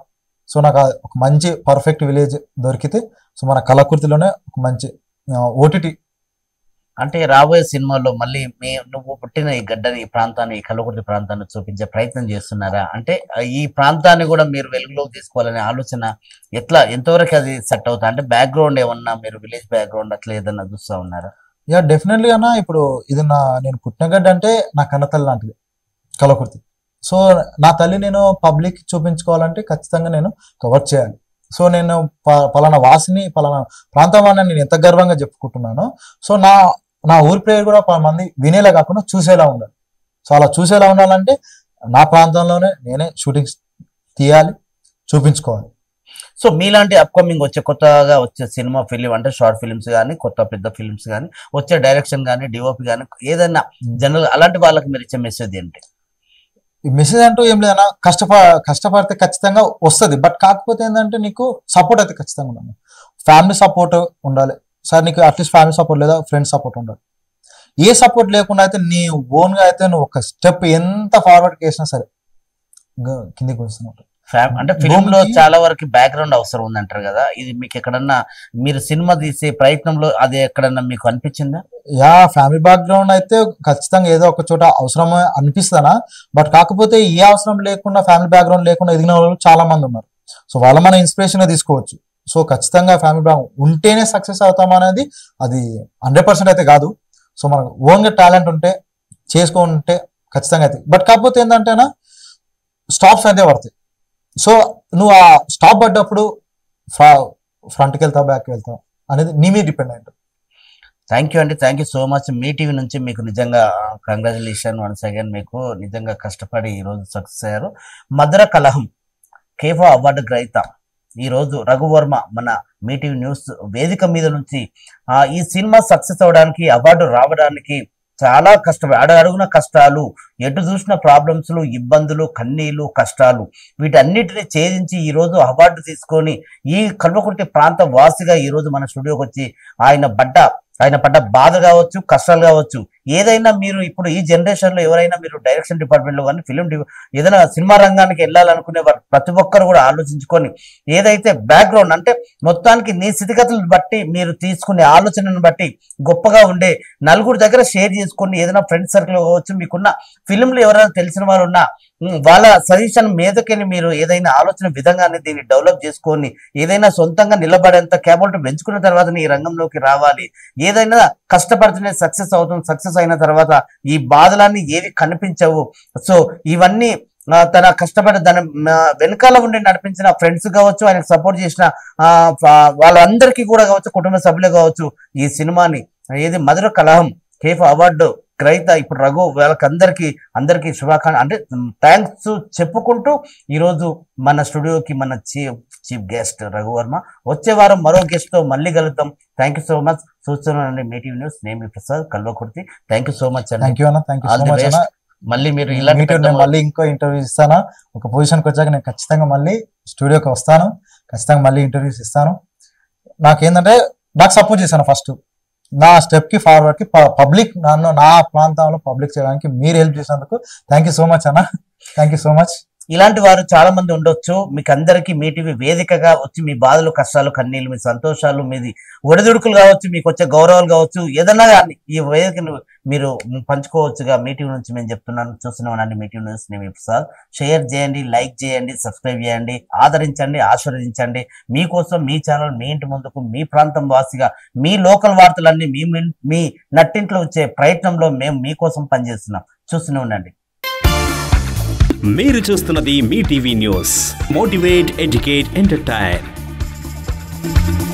సో నాకు ఒక మంచి పర్ఫెక్ట్ విలేజ్ దొరికితే సో మన కలకుర్తిలోనే ఒక మంచి ఓటీటీ. అంటే రాబోయే సినిమాల్లో మళ్ళీ నువ్వు పుట్టిన ఈ గడ్డని, ఈ ప్రాంతాన్ని, ఈ కల్లకుర్తి ప్రాంతాన్ని చూపించే ప్రయత్నం చేస్తున్నారా? అంటే ఈ ప్రాంతాన్ని కూడా మీరు వెలుగులోకి తీసుకోవాలనే ఆలోచన ఎంతవరకు అది సెట్ అవుతా? అంటే బ్యాక్గ్రౌండ్ ఏమన్నా మీరు విలేజ్ బ్యాక్గ్రౌండ్ అట్లా ఏదన్నా చూస్తా ఉన్నారా? యా డెఫినెట్లీ అన్న. ఇప్పుడు ఇది నేను పుట్టిన గడ్డ అంటే నా కన్నతల్లి లాంటిది కలకుర్తి. సో నా తల్లి నేను పబ్లిక్ చూపించుకోవాలంటే ఖచ్చితంగా నేను కవర్ చేయాలి. సో నేను పలానా వాసిని, పలానా ప్రాంతం అని నేను ఎంత గర్వంగా చెప్పుకుంటున్నానో సో నా ఊరి పేరు కూడా 10 మంది వినేలా కాకుండా చూసేలా ఉండాలి. సో అలా చూసేలా ఉండాలంటే నా ప్రాంతంలోనే నేనే షూటింగ్స్ తీయాలి, చూపించుకోవాలి. సో మీలాంటి అప్కమింగ్ కొత్తగా వచ్చే సినిమా ఫిలిం అంటే షార్ట్ ఫిలిమ్స్ కానీ, కొత్త పెద్ద ఫిలిమ్స్ కానీ, వచ్చే డైరెక్షన్ కానీ, డిఓపి కానీ, ఏదైనా జనరల్ అలాంటి వాళ్ళకి మీరు ఇచ్చే మెసేజ్ ఏంటి? ఈ మెసేజ్ అంటూ ఏం లేదన్నా, కష్టపడితే ఖచ్చితంగా వస్తుంది. బట్ కాకపోతే ఏంటంటే నీకు సపోర్ట్ అయితే ఖచ్చితంగా ఉండాలి. ఫ్యామిలీ సపోర్ట్ ఉండాలి సార్. నీకు అట్లీస్ట్ ఫ్యామిలీ సపోర్ట్ లేదా ఫ్రెండ్స్ సపోర్ట్ ఉండాలి. ఏ సపోర్ట్ లేకుండా అయితే నీ ఓన్గా అయితే నువ్వు ఒక స్టెప్ ఎంత ఫార్వర్డ్కి వేసినా సరే కిందికి వస్తున్నావు. అంటే ఫిలిం లో చాలా వరకు బ్యాక్గ్రౌండ్ అవసరం ఉందంటారు కదా, ఇది మీకు ఎక్కడన్నా మీరు సినిమా తీసే ప్రయత్నంలో అది ఎక్కడన్నా మీకు అనిపించిందా? యా ఫ్యామిలీ బ్యాక్గ్రౌండ్ అయితే ఖచ్చితంగా ఏదో ఒక చోట అవసరం అనిపిస్తానా. బట్ కాకపోతే ఏ అవసరం లేకుండా, ఫ్యామిలీ బ్యాక్గ్రౌండ్ లేకుండా ఎదిగిన వాళ్ళు చాలా మంది ఉన్నారు. సో వాళ్ళ మన ఇన్స్పిరేషన్ గా తీసుకోవచ్చు. సో ఖచ్చితంగా ఫ్యామిలీ బ్యాక్గ్రౌండ్ ఉంటేనే సక్సెస్ అవుతాం అనేది అది 100% అయితే కాదు. సో మనకు ఓన్గా టాలెంట్ ఉంటే చేసుకుంటే ఖచ్చితంగా అయితే. బట్ కాకపోతే ఏంటంటేనా స్టాప్స్ అయితే పడతాయి. సో నువ్వు ఆ స్టాప్ పడ్డప్పుడు ఫ్రంట్కి వెళ్తావు, బ్యాక్కి వెళ్తావు అనేది నీ మీద డిపెండ్ అయ్యింది. థ్యాంక్ యూ అండి, thank you so much. Me TV నుంచి మీకు నిజంగా కంగ్రాచులేషన్ వన్స్ అగైన్. మీకు నిజంగా కష్టపడి ఈరోజు సక్సెస్ అయ్యారు. మధుర కలహం కేఫా అవార్డు గ్రహీత ఈరోజు రఘువర్మ మన మీ టీవీ న్యూస్ వేదిక మీద నుంచి ఈ సినిమా సక్సెస్ అవడానికి, అవార్డు రావడానికి చాలా కష్టం, అడుగున కష్టాలు, ఎటు చూసిన ప్రాబ్లమ్స్, ఇబ్బందులు, కన్నీళ్లు, కష్టాలు, వీటన్నిటిని ఛేదించి ఈ రోజు అవార్డు తీసుకొని ఈ కల్వకుర్తి ప్రాంత వాసిగా ఈ రోజు మన స్టూడియోకి వచ్చి ఆయన పడ్డ బాధ కావచ్చు, కష్టాలు కావచ్చు, ఏదైనా మీరు ఇప్పుడు ఈ జనరేషన్ లో ఎవరైనా మీరు డైరెక్షన్ డిపార్ట్మెంట్ లో కానీ ఏదైనా సినిమా రంగానికి వెళ్ళాలనుకునే వారు ప్రతి ఒక్కరు కూడా ఆలోచించుకొని ఏదైతే బ్యాక్గ్రౌండ్ అంటే మొత్తానికి నీ స్థితిగతులను బట్టి మీరు తీసుకునే ఆలోచనను బట్టి గొప్పగా ఉండే నలుగురు దగ్గర షేర్ చేసుకొని ఏదైనా ఫ్రెండ్ సర్కిల్ కావచ్చు, మీకున్న ఫిలింలు ఎవరైనా తెలిసిన వారు ఉన్నా వాళ్ళ సజెషన్ మీదకి మీరు ఏదైనా ఆలోచన విధంగానే దీన్ని డెవలప్ చేసుకొని ఏదైనా సొంతంగా నిలబడేంత క్యాపబిలిటీ పెంచుకున్న తర్వాత ఈ రంగంలోకి రావాలి. ఏదైనా కష్టపడితేనే సక్సెస్ అవుతుంది. సక్సెస్ అయిన తర్వాత ఈ బాధలన్నీ ఏవి కనిపించవు. సో ఇవన్నీ తన కష్టపడి దాని వెనకాల ఉండి నడిపించిన ఫ్రెండ్స్ కావచ్చు, ఆయనకు సపోర్ట్ చేసిన వాళ్ళందరికీ కూడా కావచ్చు, కుటుంబ సభ్యులు కావచ్చు, ఈ సినిమాని ఏది మధుర కలహం కేఫ్ అవార్డు గ్రహీత ఇప్పుడు రఘు అందరికీ శుభాకాంక్షలు అంటే థ్యాంక్స్ చెప్పుకుంటూ ఈరోజు మన స్టూడియోకి మన చీఫ్ గెస్ట్ రఘువర్మ. వచ్చే వారం మరో గెస్ట్ తో మళ్ళీ కలుద్దాం. Thank you so much. చూస్తున్నానండి మీ టీవీ న్యూస్. నేను మీ Prasad Kalwakurthy. Thank you so much అండి. మళ్ళీ మీరు మళ్ళీ ఇంకో ఇంటర్వ్యూ ఇస్తాను. ఒక పొజిషన్కి వచ్చాక నేను ఖచ్చితంగా మళ్ళీ స్టూడియోకి వస్తాను, ఖచ్చితంగా మళ్ళీ ఇంటర్వ్యూస్ ఇస్తాను. నాకేంటంటే నాకు సపోర్ట్ చేశాను ఫస్ట్ నా స్టెప్ కి ఫార్వర్డ్ కి పబ్లిక్ నా ప్రాంతంలో పబ్లిక్ చేయడానికి మీరు హెల్ప్ చేసినందుకు థ్యాంక్ యూ సో మచ్ అన్న. Thank you so much. ఇలాంటి వారు చాలా మంది ఉండొచ్చు. మీకు అందరికీ మీ టీవీ వేదికగా వచ్చి మీ బాధలు, కష్టాలు, కన్నీళ్ళు, మీ సంతోషాలు, మీది ఒడిదుడుకులు కావచ్చు, మీకు వచ్చే గౌరవాలు కావచ్చు, ఏదన్నా కానీ ఈ వేదికను మీరు పంచుకోవచ్చుగా మీ టీవీ నుంచి మేము చెప్తున్నాను. చూస్తున్నామనండి మీ టీవీ న్యూస్. నేను సార్ షేర్ చేయండి, లైక్ చేయండి, సబ్స్క్రైబ్ చేయండి, ఆదరించండి, ఆశీర్వదించండి. మీకోసం మీ ఛానల్ మీ ఇంటి ముందుకు మీ ప్రాంతం వాసిగా మీ లోకల్ వార్తలన్నీ మీ నట్టింట్లో వచ్చే ప్రయత్నంలో మేము మీకోసం పనిచేస్తున్నాం. చూస్తూనే ఉండండి. మీరు చూస్తున్నది మీ TV news. Motivate, educate, entertain.